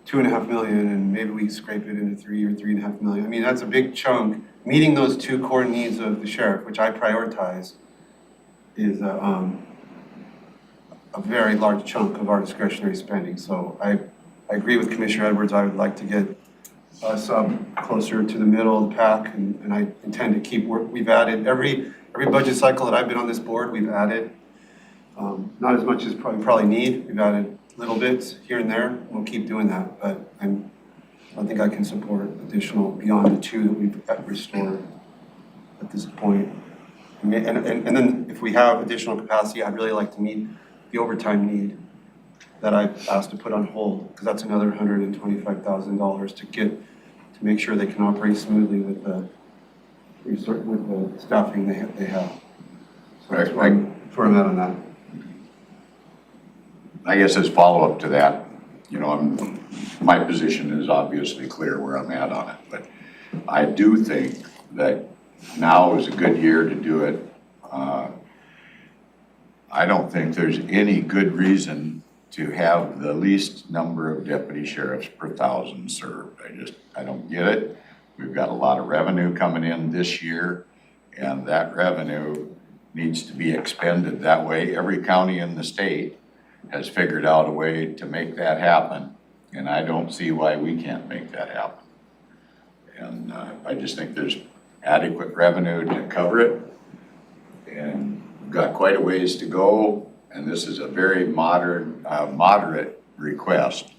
2.5 million and maybe we scrape it into 3 or 3.5 million, I mean, that's a big chunk. Meeting those 2 core needs of the sheriff, which I prioritize, is a very large chunk of our discretionary spending. So I agree with Commissioner Edwards. I would like to get us up closer to the middle of the pack, and I intend to keep work. We've added every budget cycle that I've been on this board, we've added. Not as much as probably need. We've added little bits here and there. We'll keep doing that, but I don't think I can support additional beyond the 2 that we've restored at this point. And then if we have additional capacity, I'd really like to meet the overtime need that I've asked to put on hold, because that's another $125,000 to make sure they can operate smoothly with the staffing they have. So that's where I'm at on that. I guess as follow-up to that, my position is obviously clear where I'm at on it, but I do think that now is a good year to do it. I don't think there's any good reason to have the least number of deputy sheriffs per 1,000 served. I don't get it. We've got a lot of revenue coming in this year, and that revenue needs to be expended that way. Every county in the state has figured out a way to make that happen, and I don't see why we can't make that happen. And I just think there's adequate revenue to cover it, and we've got quite a ways to go, and this is a very moderate request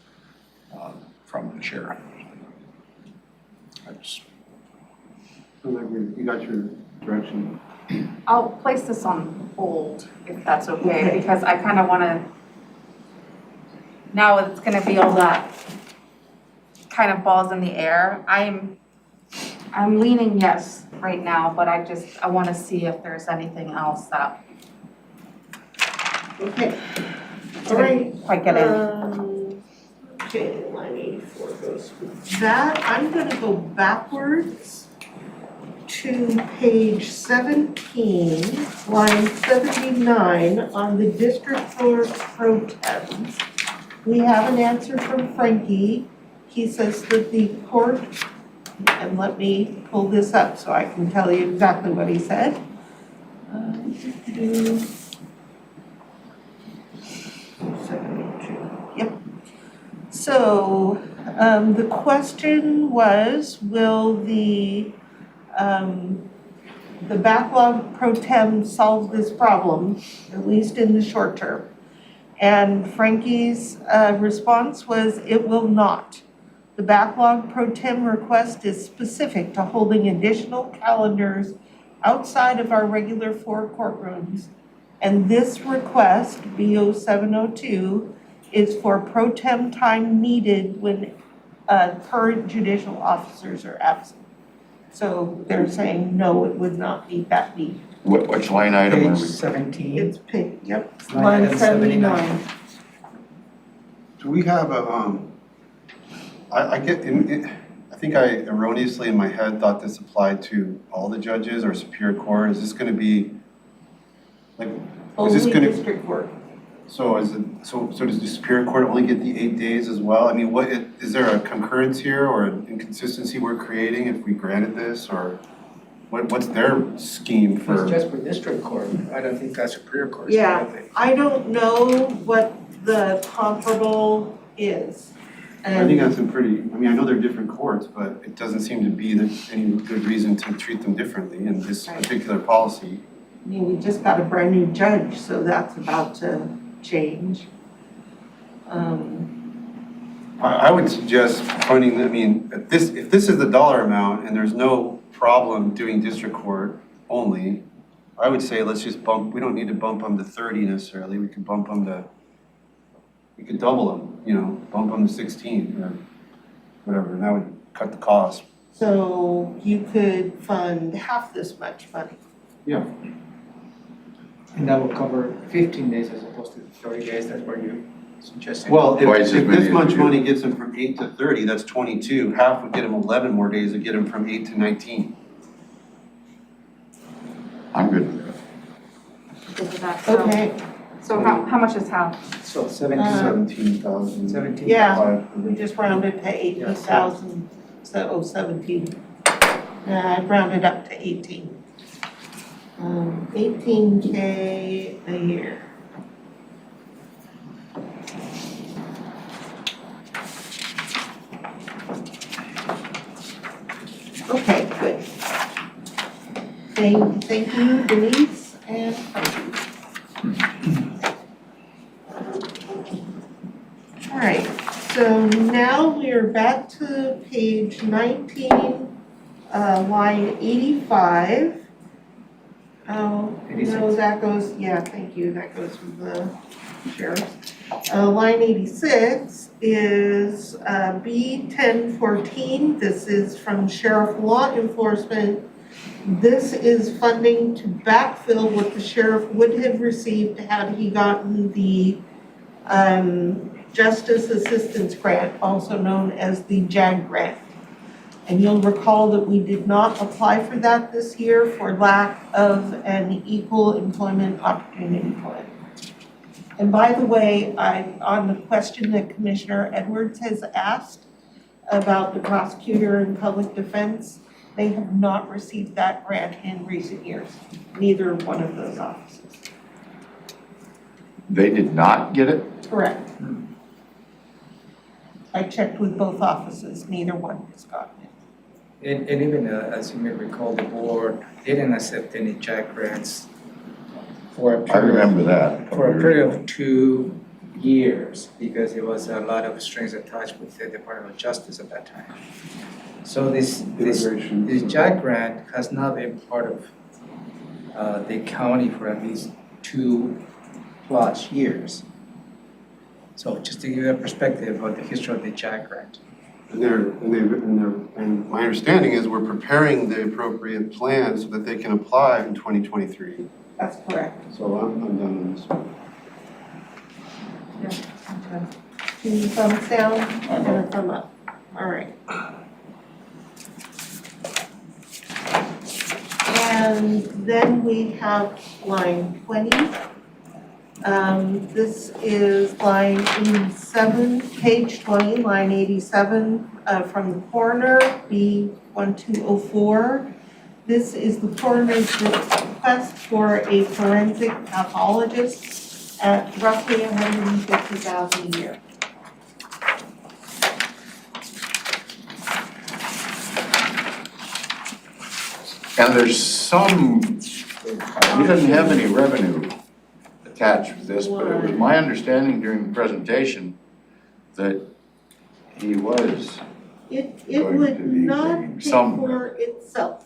from the sheriff. You got your direction. I'll place this on hold if that's okay, because I kind of want to, now it's going to be all that kind of balls in the air. I'm leaning yes right now, but I want to see if there's anything else that Okay. All right. quite get in. Okay, line 84 goes with that. I'm gonna go backwards to page 17, line 79, on the district court protests. We have an answer from Frankie. He says that the court, and let me pull this up so I can tell you exactly what he said. Yep. So, the question was, will the backlog pro tem solve this problem, at least in the short term? And Frankie's response was, it will not. The backlog pro tem request is specific to holding additional calendars outside of our regular 4 courtrooms. And this request, BO 702, is for pro tem time needed when current judicial officers are absent. So they're saying, no, it would not meet that need. Which line item are Page we? 17. It's pink, yep, Line line item 79. Do we have a, I think I erroneously in my head thought this applied to all the judges or Superior Court. Is this gonna be, like, is this Only gonna, district court. So so does the Superior Court only get the 8 days as well? I mean, is there a concurrence here or an inconsistency we're creating if we granted this, or what's their scheme for? It's just for district court, I don't think that's Superior Court. Yeah. I don't know what the comparable is. I think that's I know they're different courts, but it doesn't seem to be any good reason to treat them differently in this Right. particular policy. I mean, we just got a brand new judge, so that's about to change. I would suggest funding, if this is the dollar amount and there's no problem doing district court only, I would say let's just we don't need to bump them to 30 necessarily, we could double them, bump them to 16 or whatever, and that would cut the cost. So you could fund half this much money. Yeah. And that will cover 15 days as opposed to 30 days, that's what you're suggesting? Well, Twice as if many this as much you. money gets them from 8 to 30, that's 22. Half would get them 11 more days to get them from 8 to 19. I'm good with that. Because of that, so- Okay, So how much is half? So 17, 17,000. 17. yeah, we just rounded to 18,000, so 17. I rounded up to 18. 18K a year. Okay, good. Thank you, Denise and Frankie. All right, so now we are back to page 19, line 85. Oh, no, 86. that goes, yeah, thank you, that goes with the sheriff. Line 86 is B1014. This is from Sheriff Law Enforcement. This is funding to backfill what the sheriff would have received had he gotten the Justice Assistance Grant, also known as the JAG grant. And you'll recall that we did not apply for that this year for lack of an equal employment opportunity plan. And by the way, on the question that Commissioner Edwards has asked about the prosecutor and public defense, they have not received that grant in recent years, neither one of those offices. They did not get it? Correct. I checked with both offices, neither one has gotten it. And even, as you may recall, the board didn't accept any JAG grants for a I period, remember that. for a period of 2 years, because there was a lot of strings attached with the Department of Justice at that time. So this JAG grant has not been part of the county for at least 2+ years. So just to give you a perspective of the history of the JAG grant. And my understanding is we're preparing the appropriate plan so that they can apply in 2023. That's correct. So I'm done on this one. Two thumbs down and a thumb up. All right. And then we have line 20. This is line 87, page 20, line 87 from the coroner, B1204. This is the coroner's request for a forensic pathologist at roughly $150,000 a year. And there's some, we didn't have any revenue attached with this, but it was my understanding during the presentation that he was, It Going would to be not getting pay some for itself.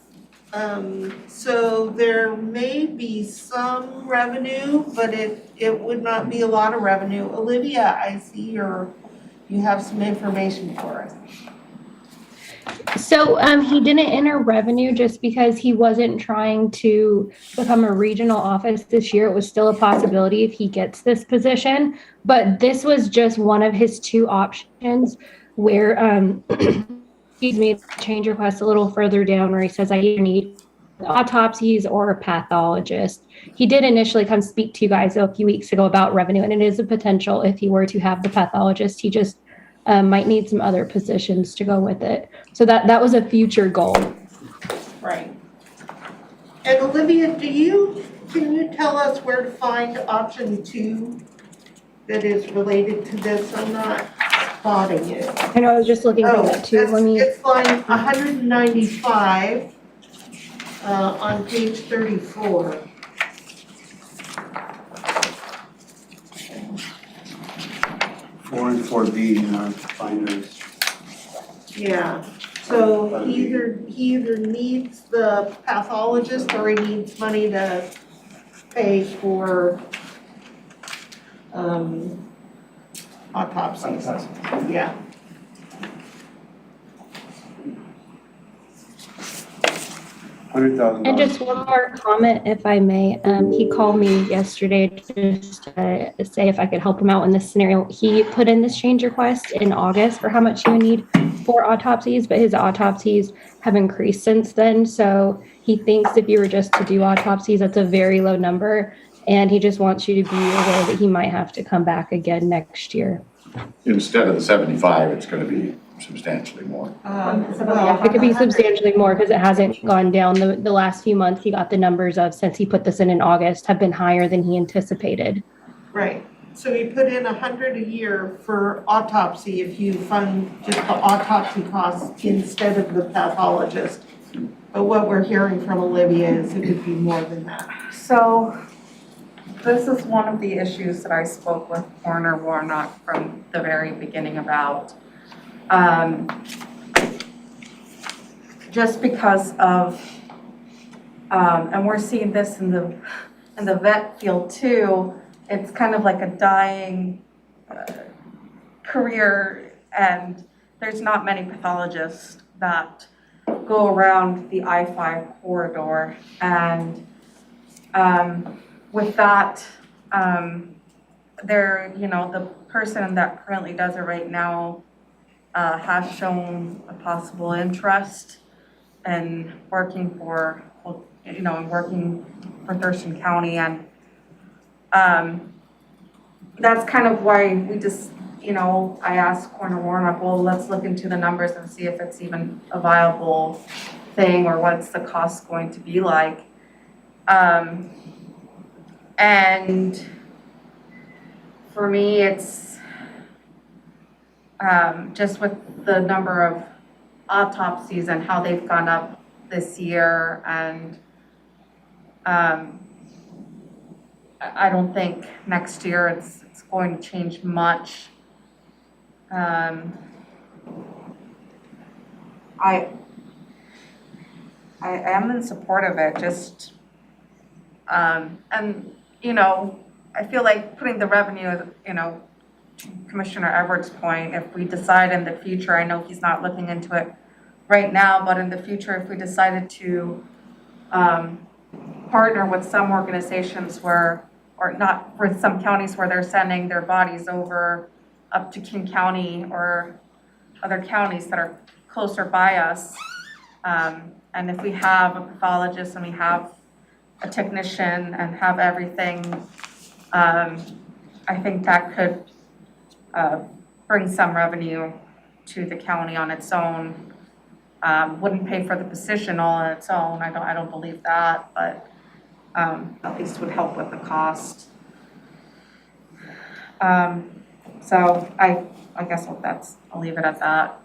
So there may be some revenue, but it would not be a lot of revenue. Olivia, I see you have some information for us. So he didn't enter revenue just because he wasn't trying to become a regional office this year. It was still a possibility if he gets this position, but this was just one of his 2 options where, excuse me, change request a little further down where he says I need autopsies or a pathologist. He did initially come speak to you guys a few weeks ago about revenue, and it is a potential if he were to have the pathologist. He just might need some other positions to go with it. So that was a future goal. Right. And Olivia, can you tell us where to find option 2 that is related to this? I'm not spotting it. I know I was just looking for that too. Let me. It's line 195 on page 34. Four and 4B in our binders. Yeah, so he either needs the pathologist or he needs money to pay for autopsies. Yeah. $100,000. And just one more comment, if I may. He called me yesterday just to say if I could help him out in this scenario. He put in this change request in August for how much he would need for autopsies, but his autopsies have increased since then. So he thinks if you were just to do autopsies, that's a very low number. And he just wants you to be aware that he might have to come back again next year. Instead of the 75, it's gonna be substantially more. It could be substantially more because it hasn't gone down. The last few months, he got the numbers of, since he put this in August, have been higher than he anticipated. Right, so you put in 100 a year for autopsy if you fund just the autopsy costs instead of the pathologist. But what we're hearing from Olivia is it would be more than that. So this is one of the issues that I spoke with Coroner Warnock from the very beginning about. Just because of, and we're seeing this in the vet field too, it's kind of like a dying career, and there's not many pathologists that go around the I-5 corridor, and with that, the person that currently does it right now has shown a possible interest in working for Thurston County, and that's kind of why we just, I asked Coroner Warnock, well, let's look into the numbers and see if it's even a viable thing or what's the cost going to be like. And for me, it's just with the number of autopsies and how they've gone up this year, and I don't think next year it's going to change much. I am in support of it, just and I feel like putting the revenue, Commissioner Everett's point, if we decide in the future, I know he's not looking into it right now, but in the future, if we decided to partner with some organizations or not, with some counties where they're sending their bodies over up to King County or other counties that are closer by us, and if we have a pathologist and we have a technician and have everything, I think that could bring some revenue to the county on its own. Wouldn't pay for the position all on its own, I don't believe that, but at least would help with the cost. So I guess I'll leave it at that.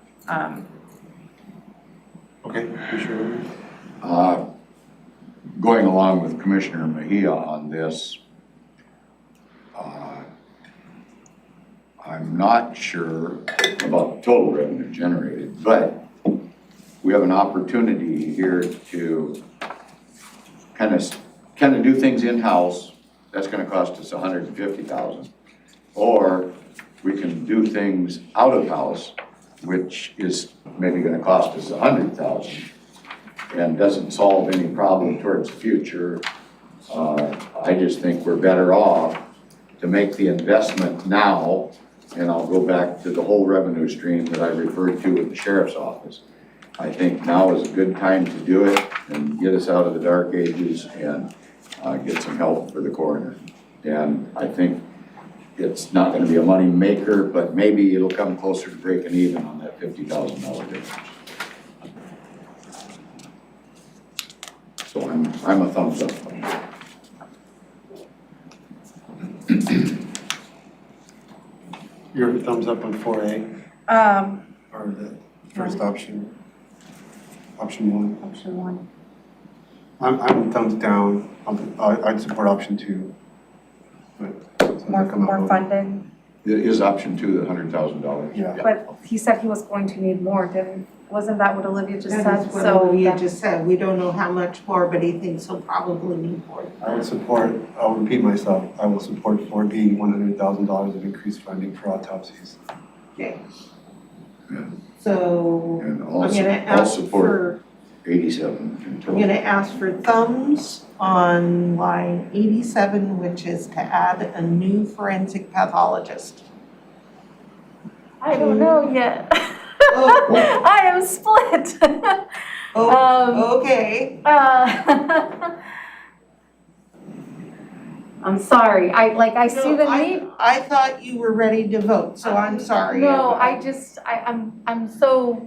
Okay, Commissioner. Going along with Commissioner Mejia on this, I'm not sure about the total revenue generated, but we have an opportunity here to kind of do things in-house. That's going to cost us $150,000, or we can do things out of house, which is maybe going to cost us $100,000 and doesn't solve any problem towards the future. I just think we're better off to make the investment now, and I'll go back to the whole revenue stream that I referred to with the sheriff's office. I think now is a good time to do it. and get us out of the dark ages and get some help for the coroner. And I think it's not gonna be a money maker, but maybe it'll come closer to breaking even on that $50,000 difference. So I'm a thumbs up. Your thumbs up on 4A or the first option? Option 1? Option 1. I'm thumbs down. I'd support option 2. But since I come out More voting. funding, Is option 2 the $100,000? Yeah. but he said he was going to need more, wasn't that what Olivia just said? That is what So Olivia that- just said. We don't know how much more, but he thinks he'll probably need more. I'll repeat myself, I will support 4B, $100,000 of increased funding for autopsies. Okay. Yeah. So And I'm also, gonna I'll ask support for, 87 in I'm total. gonna ask for thumbs on line 87, which is to add a new forensic pathologist. I don't know yet. Oh, I am split. oh, okay. I'm sorry, I see the No, need. I thought you were ready to vote, so I'm sorry. No, I'm so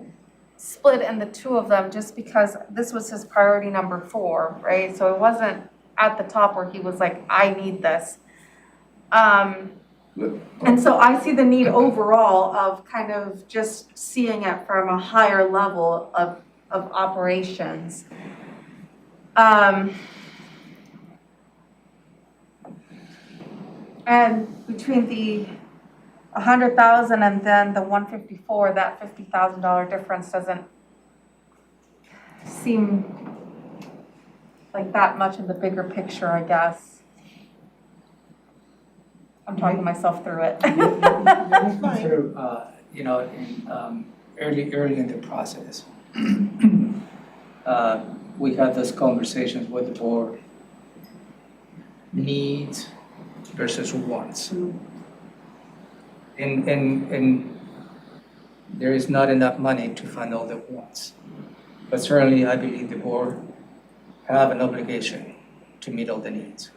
split in the two of them just because this was his priority number 4, right? So it wasn't at the top where he was like, I need this. And so I see the need overall of kind of just seeing it from a higher level of operations. And between the 100,000 and then the 154, that $50,000 difference doesn't seem like that much of the bigger picture, I guess. I'm talking myself through it. Through, early in the process, we had those conversations with the board, needs versus wants. And there is not enough money to fund all the wants. But certainly, I believe the board have an obligation to meet all the needs.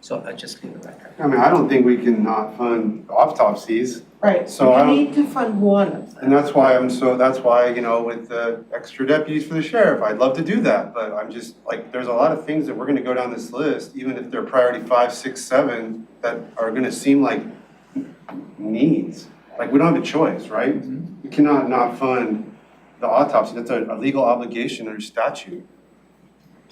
So I just leave it right there. I mean, I don't think we can not fund autopsies. Right, So I so don't- you need to fund one of them. And that's why, with the extra deputies for the sheriff, I'd love to do that, but I'm just, like, there's a lot of things that we're gonna go down this list, even if they're priority 5, 6, 7, that are gonna seem like needs. Like, we don't have a choice, right? We cannot not fund the autopsy, that's a legal obligation under statute.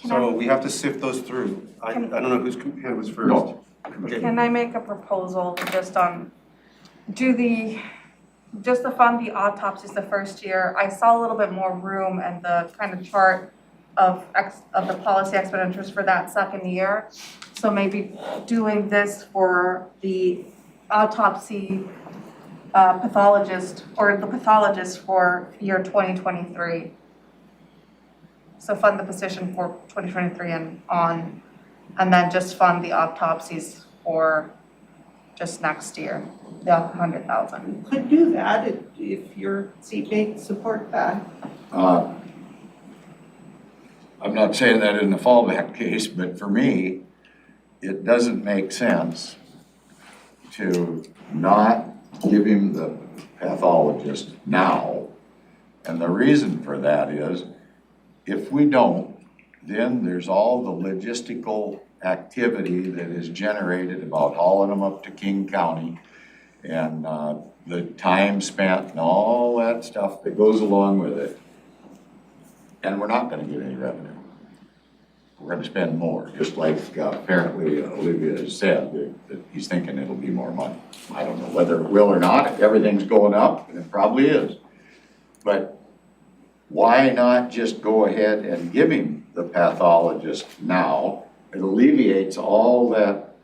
So we have to sift those through. I don't know whose hand was first. No. Okay. Can I make a proposal just on, just to fund the autopsies the first year? I saw a little bit more room in the kind of chart of the policy expenditures for that second year. So maybe doing this for the autopsy pathologist or the pathologist for year 2023. So fund the position for 2023 and on, and then just fund the autopsies for just next year, the 100,000. Could do that if your seatmates support that. I'm not saying that in the fallback case, but for me, it doesn't make sense to not give him the pathologist now. And the reason for that is, if we don't, then there's all the logistical activity that is generated about hauling them up to King County and the time spent and all that stuff that goes along with it. And we're not gonna get any revenue. We're gonna spend more, just like apparently Olivia has said, that he's thinking it'll be more money. I don't know whether it will or not, if everything's going up, and it probably is. But why not just go ahead and give him the pathologist now? It alleviates all that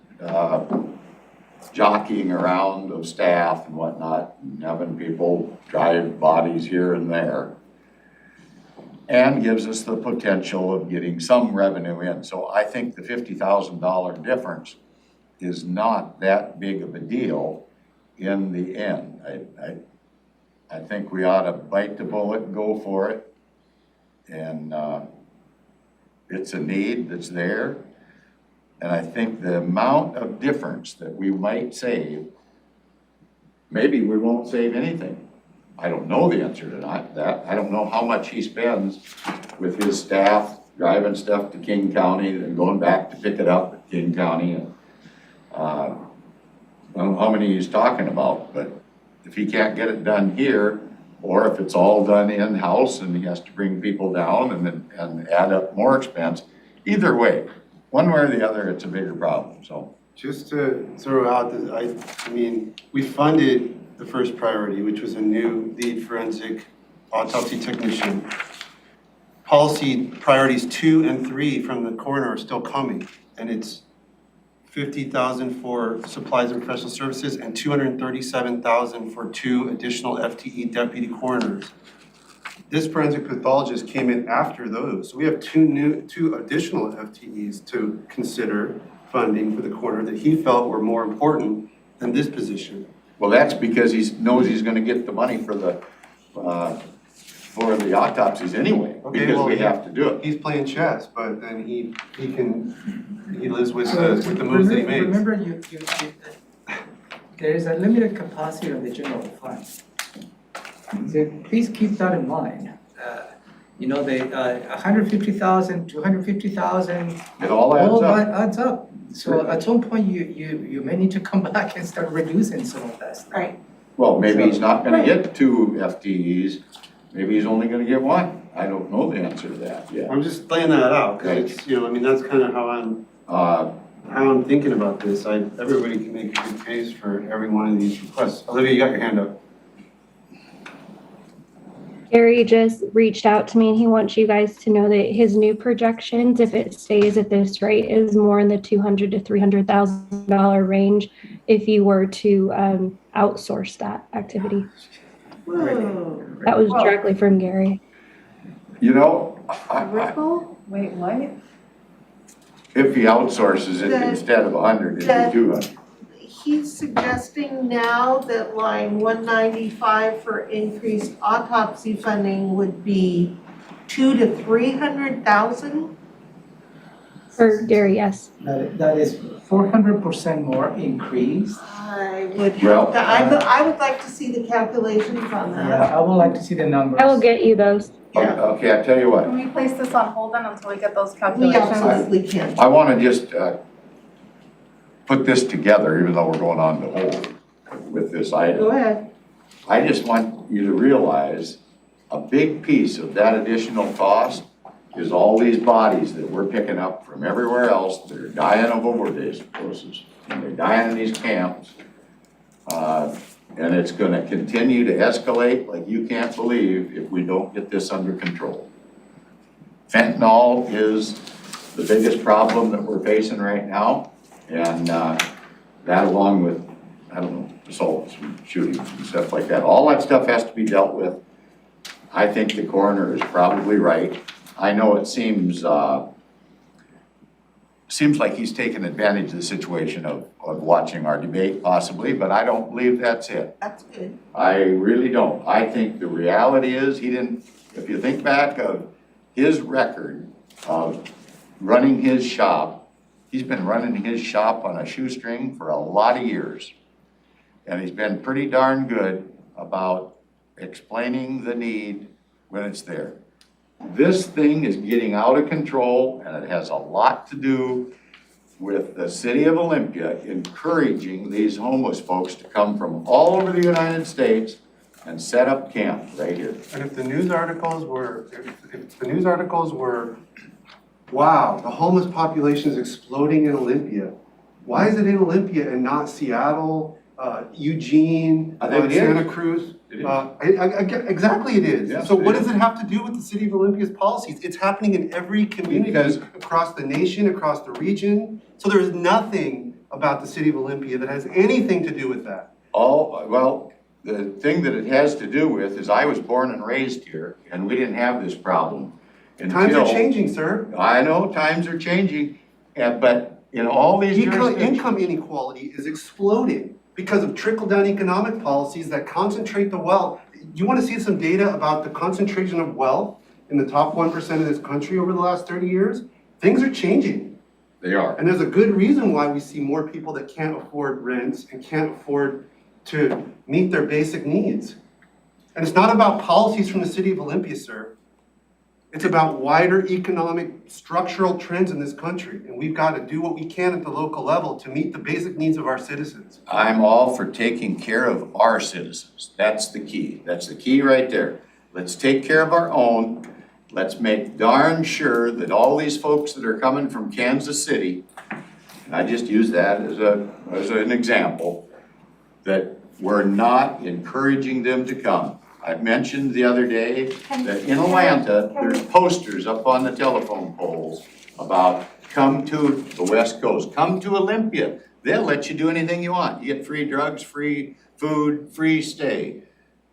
jockeying around of staff and whatnot, and having people drive bodies here and there. And gives us the potential of getting some revenue in. So I think the $50,000 difference is not that big of a deal in the end. I think we ought to bite the bullet and go for it. And it's a need that's there. And I think the amount of difference that we might save, maybe we won't save anything. I don't know the answer to that. I don't know how much he spends with his staff driving stuff to King County and going back to pick it up at King County. And I don't know how many he's talking about, but if he can't get it done here, or if it's all done in-house and he has to bring people down and add up more expense, either way, one way or the other, it's a bigger problem, so. Just to throw out, I mean, we funded the first priority, which was a new lead forensic autopsy technician. Policy priorities 2 and 3 from the coroner are still coming, and it's 50,000 for supplies and professional services and 237,000 for 2 additional FTE deputy coroners. This forensic pathologist came in after those. So we have 2 additional FTEs to consider funding for the coroner that he felt were more important than this position. Well, that's because he knows he's gonna get the money for the autopsies anyway, Okay, because well, we have to do it. He's playing chess, but then he lives with the moves that he makes. Remember, there is a limited capacity of the general fund. So please keep that in mind. The 150,000, 250,000. It all adds up. that adds up. So at some point, you may need to come back and start reducing some of that stuff. Right. Well, maybe he's not gonna get 2 FTEs, maybe he's only gonna get 1. I don't know the answer to that yet. I'm just laying that out, because it's, I mean, that's kind of how I'm thinking about this. Everybody can make a good case for every one of these requests. Olivia, you got your hand up. Gary just reached out to me and he wants you guys to know that his new projections, if it stays at this rate, is more in the $200,000 to $300,000 range if you were to outsource that activity. Whoa. That was directly from Gary. You know, Ripple? Wait, what? if he outsources it, The- instead of 100, it'd be 200. He's suggesting now that line 195 for increased autopsy funding would be 200,000 to 300,000? For Gary, yes. That is 400% more increase. I would Well, have to, I would like to see the calculations on Yeah, that. I would like to see the numbers. I will get you those. Yeah. Okay, I tell you what, Can we place this on hold then until we get those We calculations? absolutely can. I wanna just put this together, even though we're going on to hold with this item. Go ahead. I just want you to realize a big piece of that additional cost is all these bodies that we're picking up from everywhere else that are dying of overdoses, and they're dying in these camps. And it's gonna continue to escalate like you can't believe if we don't get this under control. Fentanyl is the biggest problem that we're facing right now, and that along with, I don't know, assaults, shootings and stuff like that. All that stuff has to be dealt with. I think the coroner is probably right. I know it seems like he's taken advantage of the situation of watching our debate possibly, but I don't believe that's it. That's good. I really don't. I think the reality is he didn't, if you think back of his record of running his shop, he's been running his shop on a shoestring for a lot of years. And he's been pretty darn good about explaining the need when it's there. This thing is getting out of control, and it has a lot to do with the city of Olympia encouraging these homeless folks to come from all over the United States and set up camp right here. And if the news articles were, wow, the homeless population is exploding in Olympia. Why is it in Olympia and not Seattle, Eugene, I think it is. Santa Cruz? It is. Exactly it is. Yes, So it what is. does it have to do with the city of Olympia's policies? It's happening in every community, Because- across the nation, across the region. So there's nothing about the city of Olympia that has anything to do with that. Well, the thing that it has to do with is I was born and raised here, and we didn't have this problem Times are until. changing, sir. I know, times are changing, but in all these jurisdictions. Income inequality is exploding because of trickle-down economic policies that concentrate the wealth. You want to see some data about the concentration of wealth in the top 1% of this country over the last 30 years? Things are changing. They are. And there's a good reason why we see more people that can't afford rents and can't afford to meet their basic needs. And it's not about policies from the city of Olympia, sir. It's about wider economic structural trends in this country. And we've got to do what we can at the local level to meet the basic needs of our citizens. I'm all for taking care of our citizens. That's the key. That's the key right there. Let's take care of our own. Let's make darn sure that all these folks that are coming from Kansas City, and I just use that as an example, that we're not encouraging them to come. I mentioned the other day that in Atlanta, there's posters up on the telephone poles about come to the West Coast, come to Olympia. They'll let you do anything you want. You get free drugs, free food, free stay.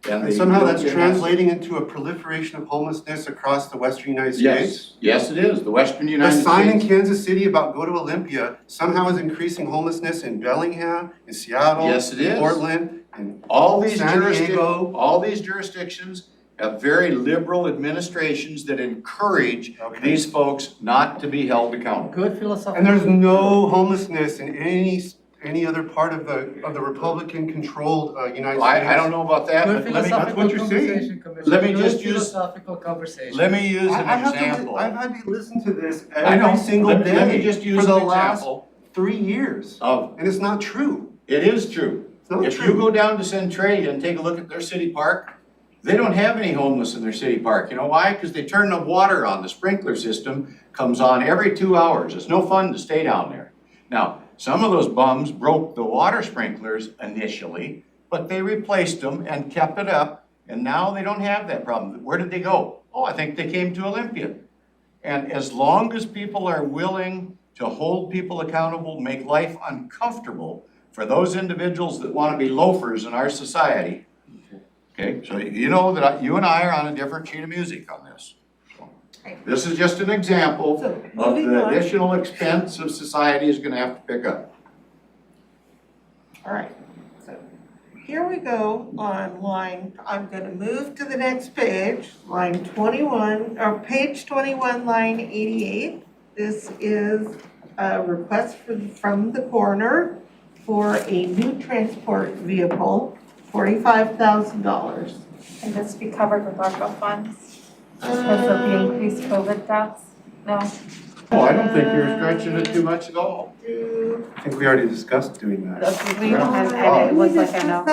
And somehow that's translating into a proliferation of homelessness across the western United States. Yes, it is. The Western The United sign in States. Kansas City about go to Olympia somehow is increasing homelessness in Bellingham, in Seattle, Yes, it is. Portland, and All these San Diego. jurisdictions have very liberal administrations that encourage Okay. these folks not to be held accountable. Good philosophical. And there's no homelessness in any other part of the Republican-controlled United States. I don't know about that, Good but let me, that's what you're saying. philosophical conversation, Commissioner. Let me Good just use- philosophical conversation. let me use I an have to- example. I've had to listen to this I know. every single Let me day just use for the an last example 3 years, of, and it's not true. it is true. It's not If you true. go down to Centralia and take a look at their city park, they don't have any homeless in their city park. You know why? Because they turn the water on. The sprinkler system comes on every 2 hours. It's no fun to stay down there. Now, some of those bums broke the water sprinklers initially, but they replaced them and kept it up, and now they don't have that problem. Where did they go? Oh, I think they came to Olympia. And as long as people are willing to hold people accountable, make life uncomfortable for those individuals that want to be loafers in our society, okay, so you know that you and I are on a different sheet of music on this. So, this is just an example So, of moving the on. additional expense of society is gonna have to pick up. All right, so here we go on line, I'm gonna move to the next page, line 21, or page 21, line 88. This is a request from the coroner for a new transport vehicle, $45,000. Can this be covered with ARPA funds because of the increased COVID deaths? No? Oh, I don't think you're stretching it too much at all. I think we already discussed doing that. And it was like a no.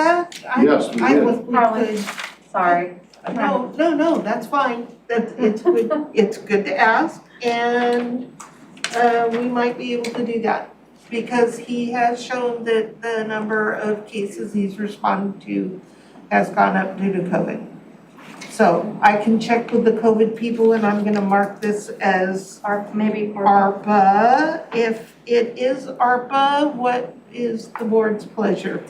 Yes, we I did. was Probably. Sorry. No, that's fine. It's good, it's good to ask, and we might be able to do that. Because he has shown that the number of cases he's responded to has gone up due to COVID. So I can check with the COVID people, and I'm gonna mark this as Maybe ARPA. If it is ARPA, what is the board's pleasure?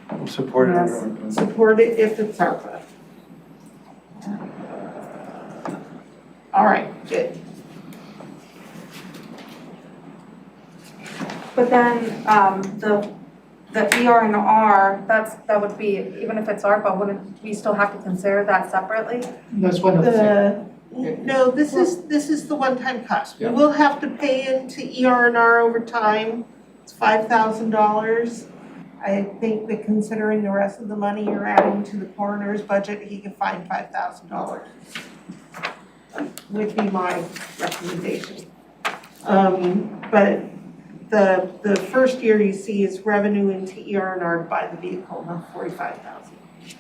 I'm supportive of Yes. it. Support it if it's ARPA. All right, good. But then, the ER&R, that would be, even if it's ARPA, wouldn't we still have to consider that separately? That's one of the things. No, this is the one-time cost. We Yeah. will have to pay into ER&R over time. It's $5,000. I think that considering the rest of the money you're adding to the coroner's budget, he can find $5,000. Would be my recommendation. But the first year you see is revenue into ER&R to buy the vehicle, not $45,000.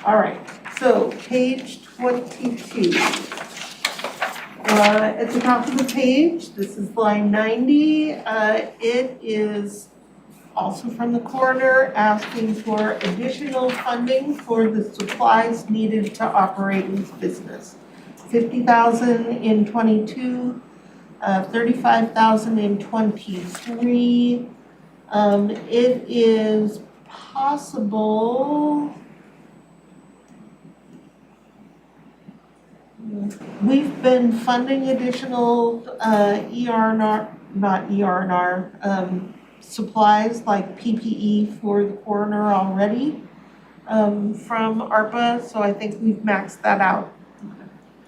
All right, so page 22. At the top of the page, this is line 90. It is also from the coroner asking for additional funding for the supplies needed to operate his business. $50,000 in '22. 35,000 in '23. It is possible. We've been funding additional ER&R supplies like PPE for the coroner already from ARPA, so I think we've maxed that out.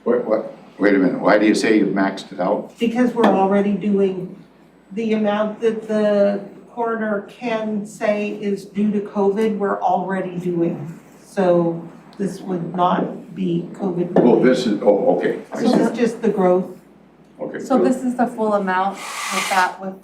What? Wait a minute, why do you say you've maxed it out? Because we're already doing the amount that the coroner can say is due to COVID, we're already doing. So this would not be COVID. Well, this is, oh, okay, I This see, is just the growth. okay. So this is the full amount with that, with,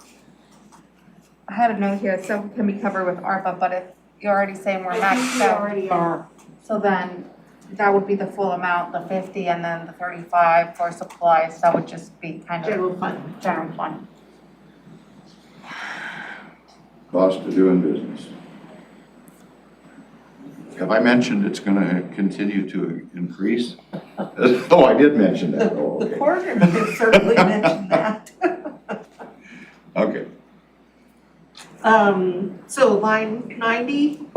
I had a note here, some can be covered with ARPA, but if you're already saying we're I think maxed we out, already are. so then that would be the full amount, the 50 and then the 35 for supplies, that would just be kind of General fund. general fund. Cost of doing business. Have I mentioned it's gonna continue to increase? Oh, I did mention that, oh, The okay. coroner has certainly mentioned that. Okay, So line 90,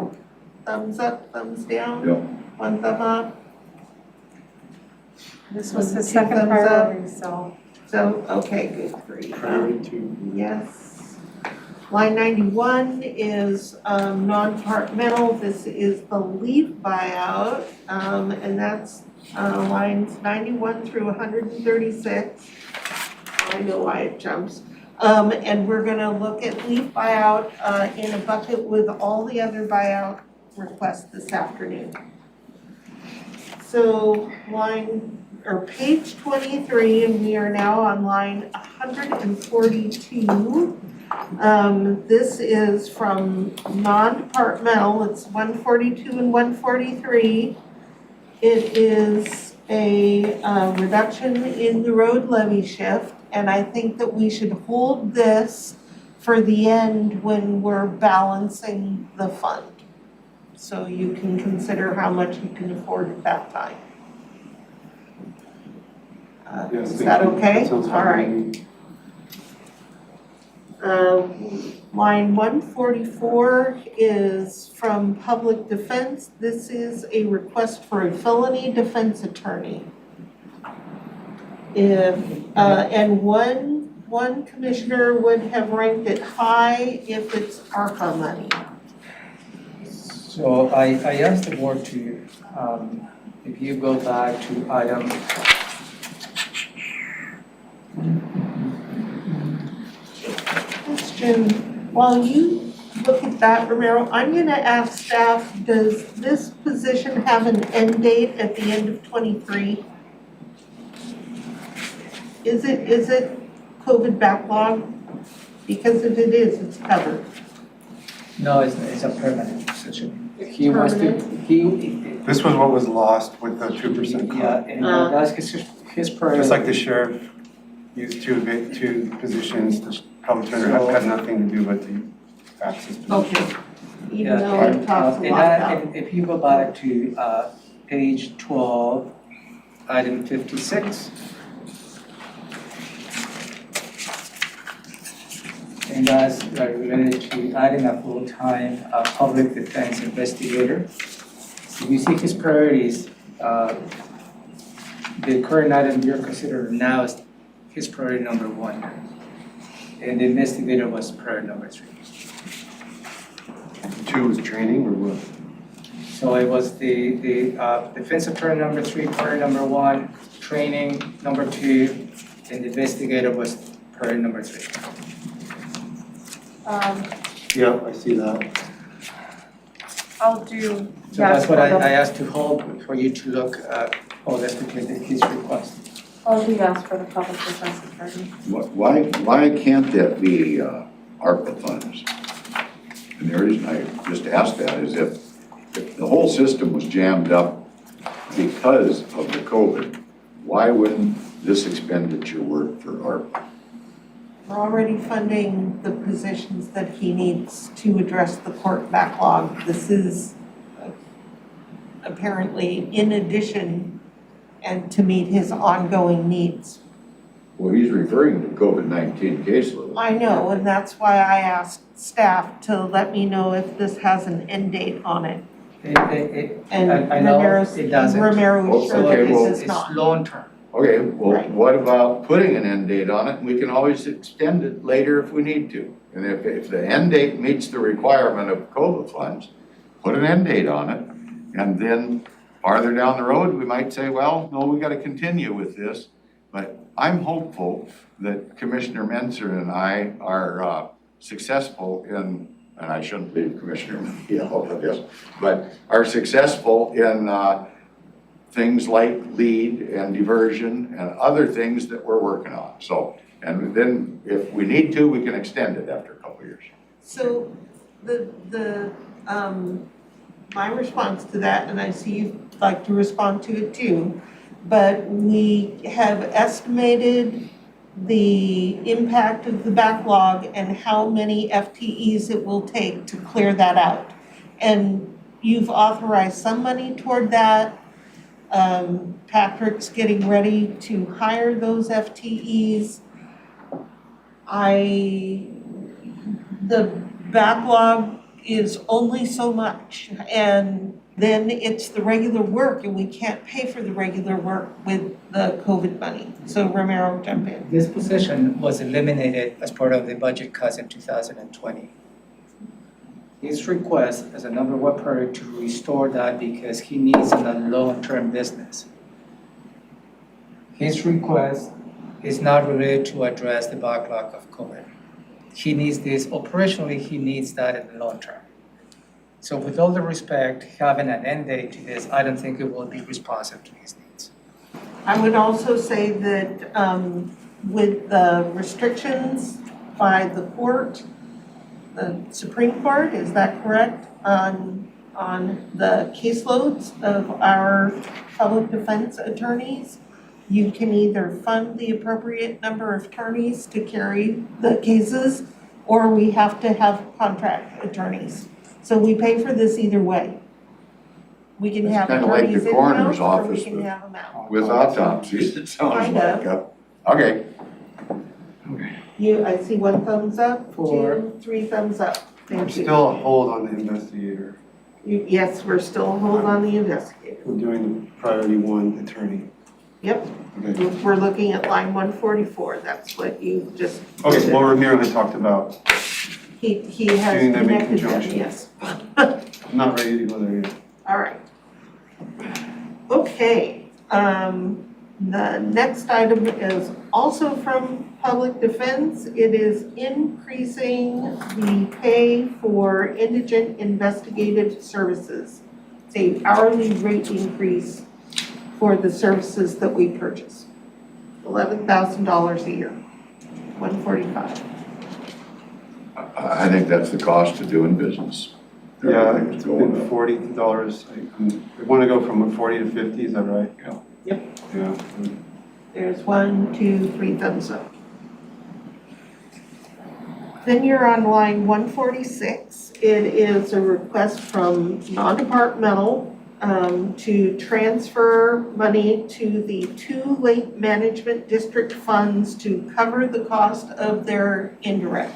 thumbs up, thumbs down, yep. one thumb up. This was his Two second thumbs up. priority, so. So, okay, good grief. Priority two. Yes. Line 91 is non-departmental. This is the leave buyout, and that's lines 91 through 136. I know why it jumps. And we're gonna look at leave buyout in a bucket with all the other buyout requests this afternoon. So page 23, and we are now on line 142. This is from non-departmental, it's 142 and 143. It is a reduction in the road levy shift, and I think that we should hold this for the end when we're balancing the fund. So you can consider how much you can afford at that time. Yes, Is thank that you. okay? That sounds All right. fine. Line 144 is from Public Defense. This is a request for a felony defense attorney. And one commissioner would have ranked it high if it's ARPA money. So I asked the board to, if you go back to item Question, while you look at that, Romero, I'm gonna ask staff, does this position have an end date at the end of 23? Is it COVID backlog? Because if it is, it's covered. No, it's a permanent position. He wants to, This was what was lost with the 2% yeah, cut. and that's his priority. Just like the sheriff used two positions, the public defender had nothing to do with the access position. Okay. Even Yeah, though it talks a and lot that, about. and if you go back to page 12, item 56. And that's related to adding a full-time public defense investigator. So you see his priorities, the current item you're considering now is his priority number 1. And the investigator was priority number 3. 2 was training or what? So it was the defense attorney number 3, priority number 1, training number 2, and the investigator was priority number 3. Yeah, I see that. I'll do, So yes, that's what for the- I asked to hold for you to look at all this because of his request. I'll do yes for the public defense attorney. Why can't that be ARPA funds? And the reason I just asked that is if the whole system was jammed up because of the COVID, why wouldn't this expenditure work for ARPA? We're already funding the positions that he needs to address the court backlog. This is apparently in addition and to meet his ongoing needs. Well, he's referring to COVID-19 caseload. I know, and that's why I asked staff to let me know if this has an end date on it. And I know Romero's- it doesn't. Romero Oh, assured okay, that well- it does It's not. long-term. Okay, well, Right. what about putting an end date on it? We can always extend it later if we need to. And if the end date meets the requirement of COVID funds, put an end date on it. And then farther down the road, we might say, well, no, we gotta continue with this. But I'm hopeful that Commissioner Menzer and I are successful in, and I shouldn't leave Commissioner Mejia out of this, but are successful in things like lead and diversion and other things that we're working on. So, and then if we need to, we can extend it after a couple of years. So my response to that, and I see you'd like to respond to it too, but we have estimated the impact of the backlog and how many FTEs it will take to clear that out. And you've authorized some money toward that. Patrick's getting ready to hire those FTEs. The backlog is only so much, and then it's the regular work, and we can't pay for the regular work with the COVID money. So Romero, jump in. This position was eliminated as part of the budget cuts in 2020. His request is a number one priority to restore that because he needs in a long-term business. His request is not related to address the backlog of COVID. He needs this, operationally, he needs that in the long term. So with all the respect, having an end date to this, I don't think it will be responsive to his needs. I would also say that with the restrictions by the court, the Supreme Court, is that correct, on the caseloads of our public defense attorneys, you can either fund the appropriate number of attorneys to carry the cases, or we have to have contract attorneys. So we pay for this either way. We can It's have kinda like the attorneys coroner's in-house, or we office can with- have them out. With autopsies, it sounds Kinda. like. Okay. I see one thumbs up, For- 2, 3 thumbs up. I'm Thank you. still a hold on the investigator. Yes, we're still holding on the investigator. We're doing the priority one attorney. Yep, Okay. we're looking at line 144, that's what you just. Okay, well, Ramiro had talked about, He has doing them in connected them, conjunction. yes. I'm not ready to go there yet. All right. Okay, the next item is also from Public Defense. It is increasing the pay for indigent investigative services. It's an hourly rate increase for the services that we purchase. $11,000 a year, $145. I think that's the cost of doing business. Yeah, Everything's it's going been up. $40. I want to go from 40 to 50, is that right? Yeah. Yep. Yeah. There's 1, 2, 3 thumbs up. Then you're on line 146. It is a request from non-departmental to transfer money to the 2 lake management district funds to cover the cost of their indirect.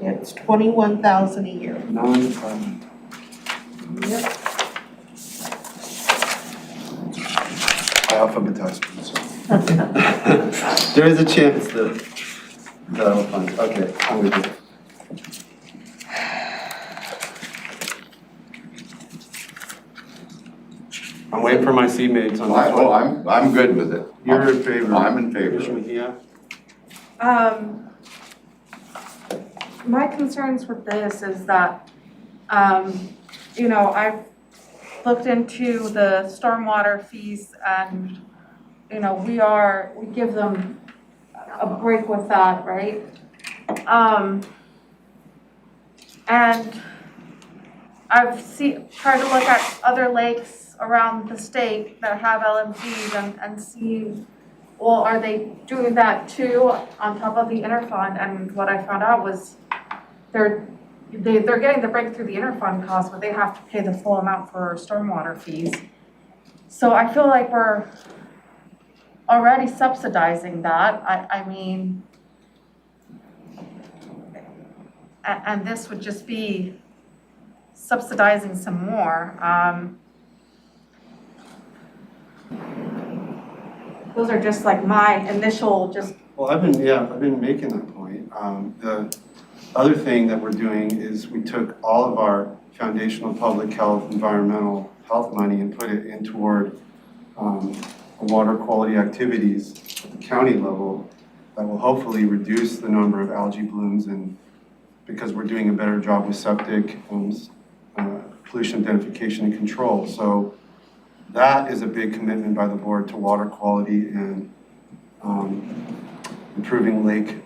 It's $21,000 a year. Non-departmental. Yep. I alphabetized them, so. There is a chance that that'll fund, okay, I'm with you. I'm waiting for my seatmates on this Oh, one. I'm good with it. You're in favor? I'm in favor. Commissioner Mejia? My concerns with this is that, I've looked into the stormwater fees and, we give them a break with that, right? And I've tried to look at other lakes around the state that have LMGs and see, well, are they doing that too on top of the interfund? And what I found out was they're getting the break through the interfund cost, but they have to pay the full amount for stormwater fees. So I feel like we're already subsidizing that. I mean, and this would just be subsidizing some more. Those are just like my initial Well, I've been making that point. The other thing that we're doing is we took all of our foundational public health, environmental health money and put it in toward water quality activities at the county level that will hopefully reduce the number of algae blooms, and because we're doing a better job with septic and pollution identification and control. So that is a big commitment by the board to water quality and improving lake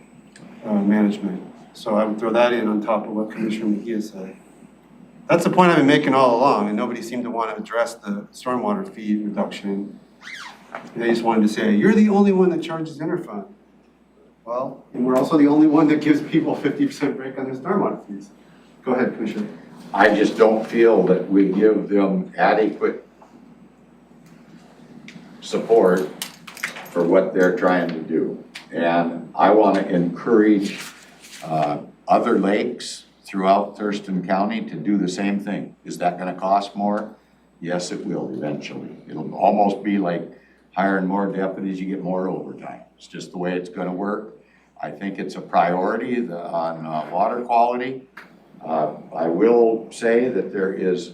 management. So I would throw that in on top of what Commissioner Mejia said. That's the point I've been making all along, and nobody seemed to want to address the stormwater fee reduction. They just wanted to say, you're the only one that charges interfund. Well, and we're also the only one that gives people 50% break on their stormwater fees. Go ahead, Commissioner. I just don't feel that we give them adequate support for what they're trying to do. And I want to encourage other lakes throughout Thurston County to do the same thing. Is that going to cost more? Yes, it will eventually. It'll almost be like hiring more deputies, you get more overtime. It's just the way it's going to work. I think it's a priority on water quality. I will say that there is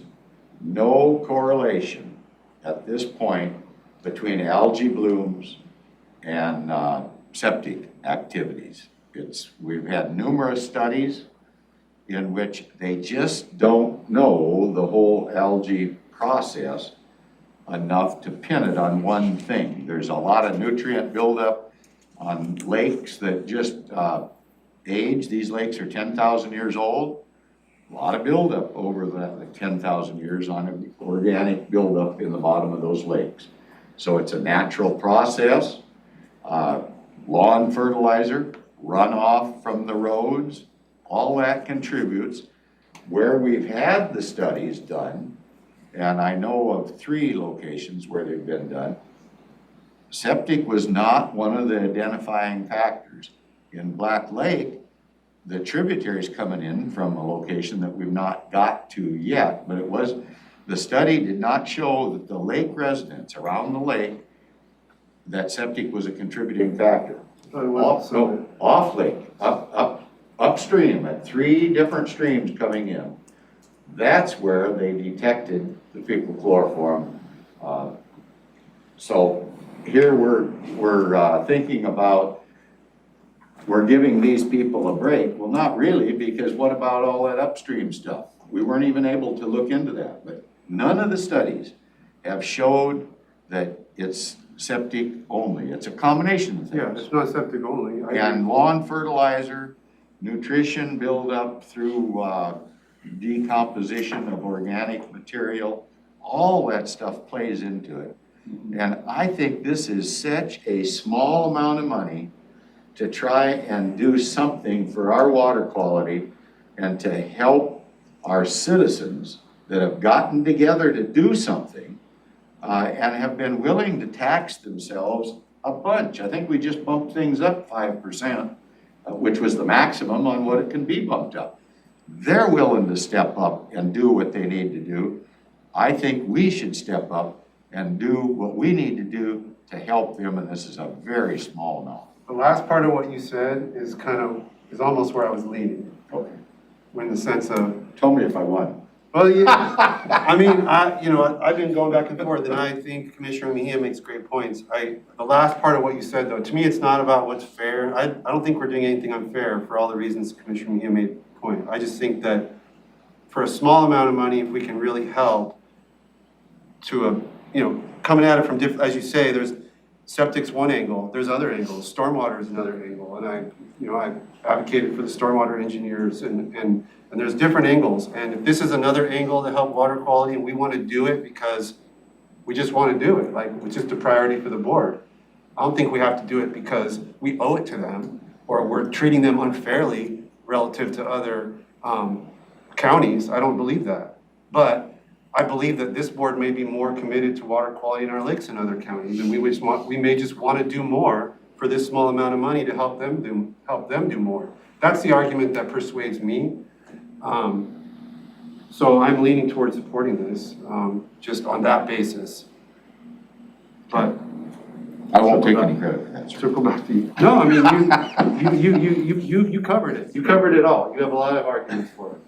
no correlation at this point between algae blooms and septic activities. We've had numerous studies in which they just don't know the whole algae process enough to pin it on one thing. There's a lot of nutrient buildup on lakes that just age. These lakes are 10,000 years old. A lot of buildup over the 10,000 years on organic buildup in the bottom of those lakes. So it's a natural process. Lawn fertilizer, runoff from the roads, all that contributes. Where we've had the studies done, and I know of 3 locations where they've been done, septic was not one of the identifying factors. In Black Lake, the tributaries coming in from a location that we've not got to yet, but the study did not show that the lake residents around the lake, that septic was a contributing factor. Off lake, upstream at 3 different streams coming in. That's where they detected the fecal chloroform. So here we're thinking about, we're giving these people a break. Well, not really, because what about all that upstream stuff? We weren't even able to look into that, but none of the studies have showed that it's septic only. It's a combination of things. Yeah, it's not septic only. And lawn fertilizer, nutrition buildup through decomposition of organic material, all that stuff plays into it. And I think this is such a small amount of money to try and do something for our water quality and to help our citizens that have gotten together to do something and have been willing to tax themselves a bunch. I think we just bumped things up 5%, which was the maximum on what it can be bumped up. They're willing to step up and do what they need to do. I think we should step up and do what we need to do to help them, and this is a very small amount. The last part of what you said is almost where I was leaning. Okay. In the sense of, Tell me if I won. well, yeah, I mean, I've been going back and forth, and I think Commissioner Mejia makes great points. The last part of what you said, though, to me, it's not about what's fair. I don't think we're doing anything unfair for all the reasons Commissioner Mejia made the point. I just think that for a small amount of money, if we can really help to coming at it from different, as you say, there's septic's one angle, there's other angles, stormwater is another angle, and I advocated for the stormwater engineers, and there's different angles, and if this is another angle to help water quality, and we want to do it because we just want to do it, like it's just a priority for the board. I don't think we have to do it because we owe it to them, or we're treating them unfairly relative to other counties. I don't believe that, but I believe that this board may be more committed to water quality in our lakes than other counties, and we may just want to do more for this small amount of money to help them do more. That's the argument that persuades me. So I'm leaning towards supporting this, just on that basis. But I won't take any credit for that, sir. circle back to you. No, I mean, you covered it. You covered it all. You have a lot of arguments for it.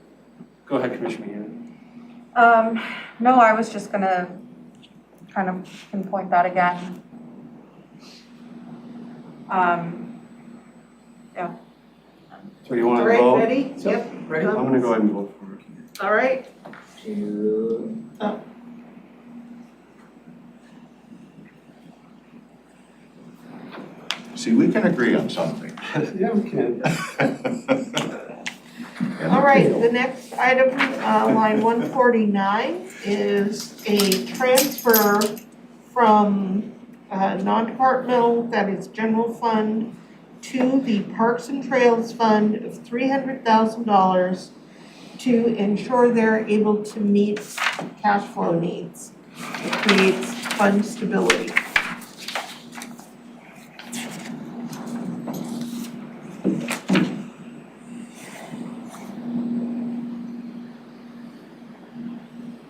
Go ahead, Commissioner Mejia. No, I was just gonna trying to pinpoint that again. So you All wanna right, vote? ready? So, Yep. ready? I'm gonna go ahead and vote for it. All right. See, we can agree on something. Yeah, we can. All right, the next item, line 149, is a transfer from non-departmental, that is general fund, to the Parks and Trails Fund of $300,000 to ensure they're able to meet cash flow needs. It creates fund stability.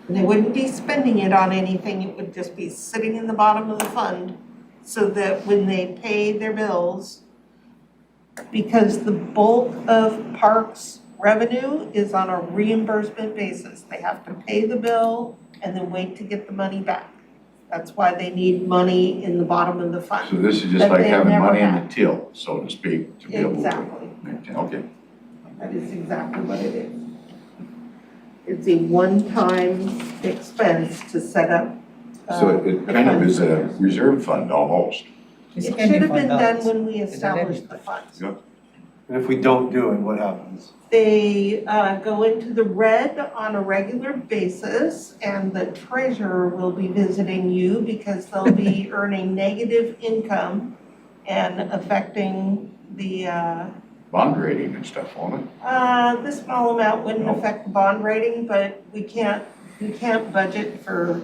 And they wouldn't be spending it on anything, it would just be sitting in the bottom of the fund so that when they pay their bills, because the bulk of parks revenue is on a reimbursement basis. They have to pay the bill and then wait to get the money back. That's why they need money in the bottom of the So fund. this is just That like they've having never money in had. the till, so to speak, to be able to. Exactly. Okay. That is exactly what it is. It's a one-time expense to set up. So it the kind of fund. is a reserve fund almost. It's It ending should have fund been done balance. when we It's an established ending the fund. funds. And if we don't do it, what happens? They go into the red on a regular basis, and the treasurer will be visiting you because they'll be earning negative income and affecting the, Bond rating and stuff, won't it? the small amount wouldn't No. affect the bond rating, but we can't budget for,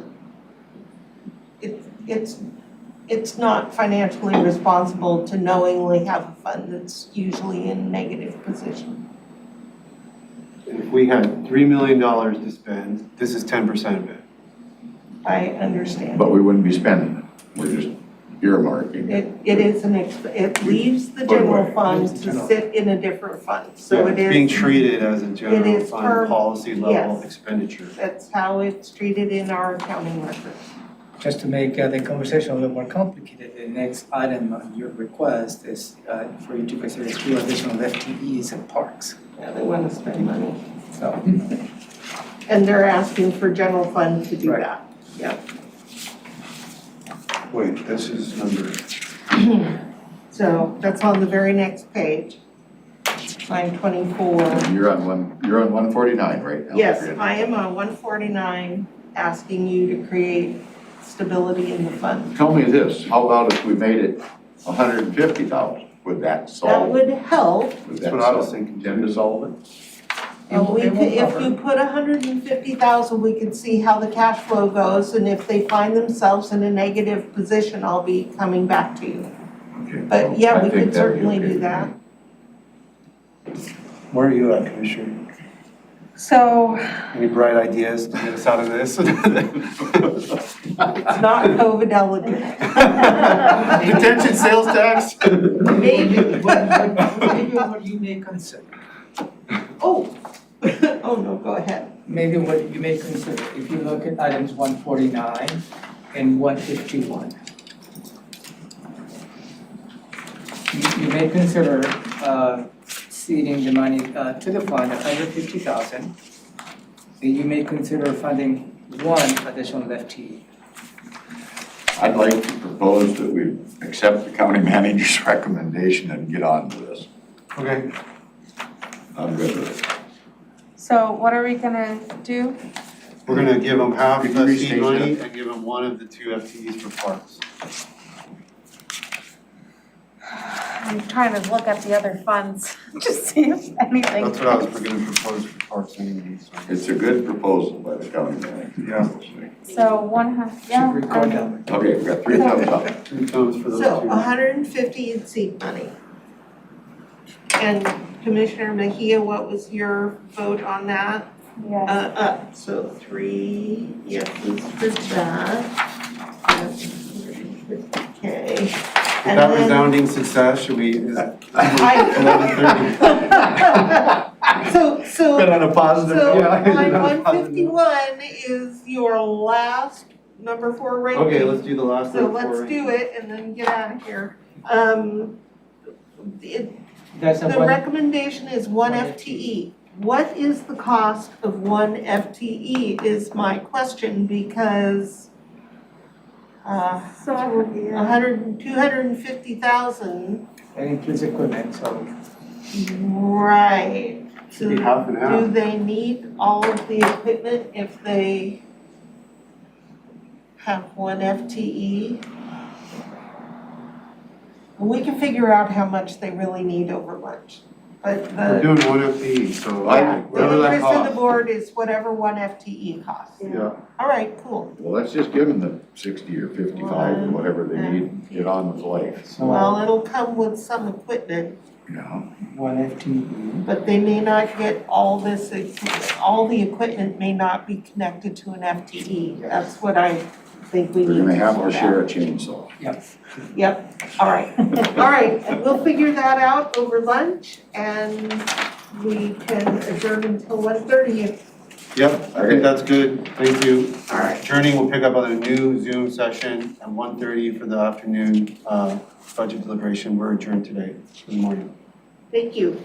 it's not financially responsible to knowingly have a fund that's usually in negative position. And if we had $3 million to spend, this is 10% of it. I understand. But we wouldn't be spending it. We're just earmarking it. It is it leaves the Put general away. fund Leaves the to general. sit in a different fund, so it Being is, treated as a general is fund term- policy level yes. expenditure. that's how it's treated in our accounting records. Just to make the conversation a little more complicated, the next item on your request is for you to consider 2 additional FTEs in parks. Yeah, they wanna spend money, So, and they're asking for general fund to do Right. that, yep. Wait, this is number, So that's on the very next page, line 24. You're on 149 right now. Yes, I am on 149, asking you to create stability in the fund. Tell me this, how about if we made it 150,000? Would that That solve? would help. Would that's that what I was solve? thinking. Tend to solve it? And we It could, will if cover. you put 150,000, we could see how the cash flow goes, and if they find themselves in a negative position, I'll be coming back to you. Okay. But yeah, I we think could that'd be certainly okay do with that. me. Where are you at, Commissioner? So, Any bright ideas to get us out of this? It's not COVID eligible. Detention sales tax? Maybe. maybe what you may consider, Oh, oh no, go ahead. maybe what you may consider, if you look at items 149 and 151. You may consider seeding the money to the fund, 150,000. And you may consider funding 1 additional FTE. I'd like to propose that we accept the county manager's recommendation and get on to this. Okay, I'm good with it. so what are we gonna do? we're gonna give them half Could you the restate seed money that? and give them 1 of the 2 FTEs for parks. I'm trying to look at the other funds, to see if anything. That's what I was gonna propose for parks anyway, so. It's a good proposal by the county manager. Yeah. So one has, yeah. Should record that. Okay, we got 3 thumbs up. 3 thumbs for those 2. So 150 in seed money. And Commissioner Mejia, what was your vote on that? Yes. Up, so 3 yeses for that. That's 150K. With And that then- resounding success, should we, is that I- 11:30? So, Been on a positive so note. line 151 is your last number 4 right? Okay, let's do the last So one. let's do it and then get out of here. That's The one, recommendation is 1 FTE. What is the cost of 1 FTE is my question, because So, 250,000, that includes equipment, so right. Should be half and Do half. they need all of the equipment if they have 1 FTE? We can figure out how much they really need over lunch, but We're doing 1 FTE, so yeah, the whatever that interest of the costs. board is whatever 1 FTE costs. Yeah, All right, cool. Well, let's just give them the 60 or 55 or whatever they need, and get on with life. Well, so it'll come with some equipment, Yeah. 1 FTE. but they may not get all this, all the equipment may not be connected to an FTE. That's what I think we need They're to gonna have sort to out. share a chainsaw. Yep, all right. All right, and we'll figure that out over lunch and we can adjourn until 1:30. yep, I think that's good, thank you. All right. Adjourning, we'll pick up on a new Zoom session at 1:30 for the afternoon, budget deliberation. We're adjourned today, good morning. Thank you.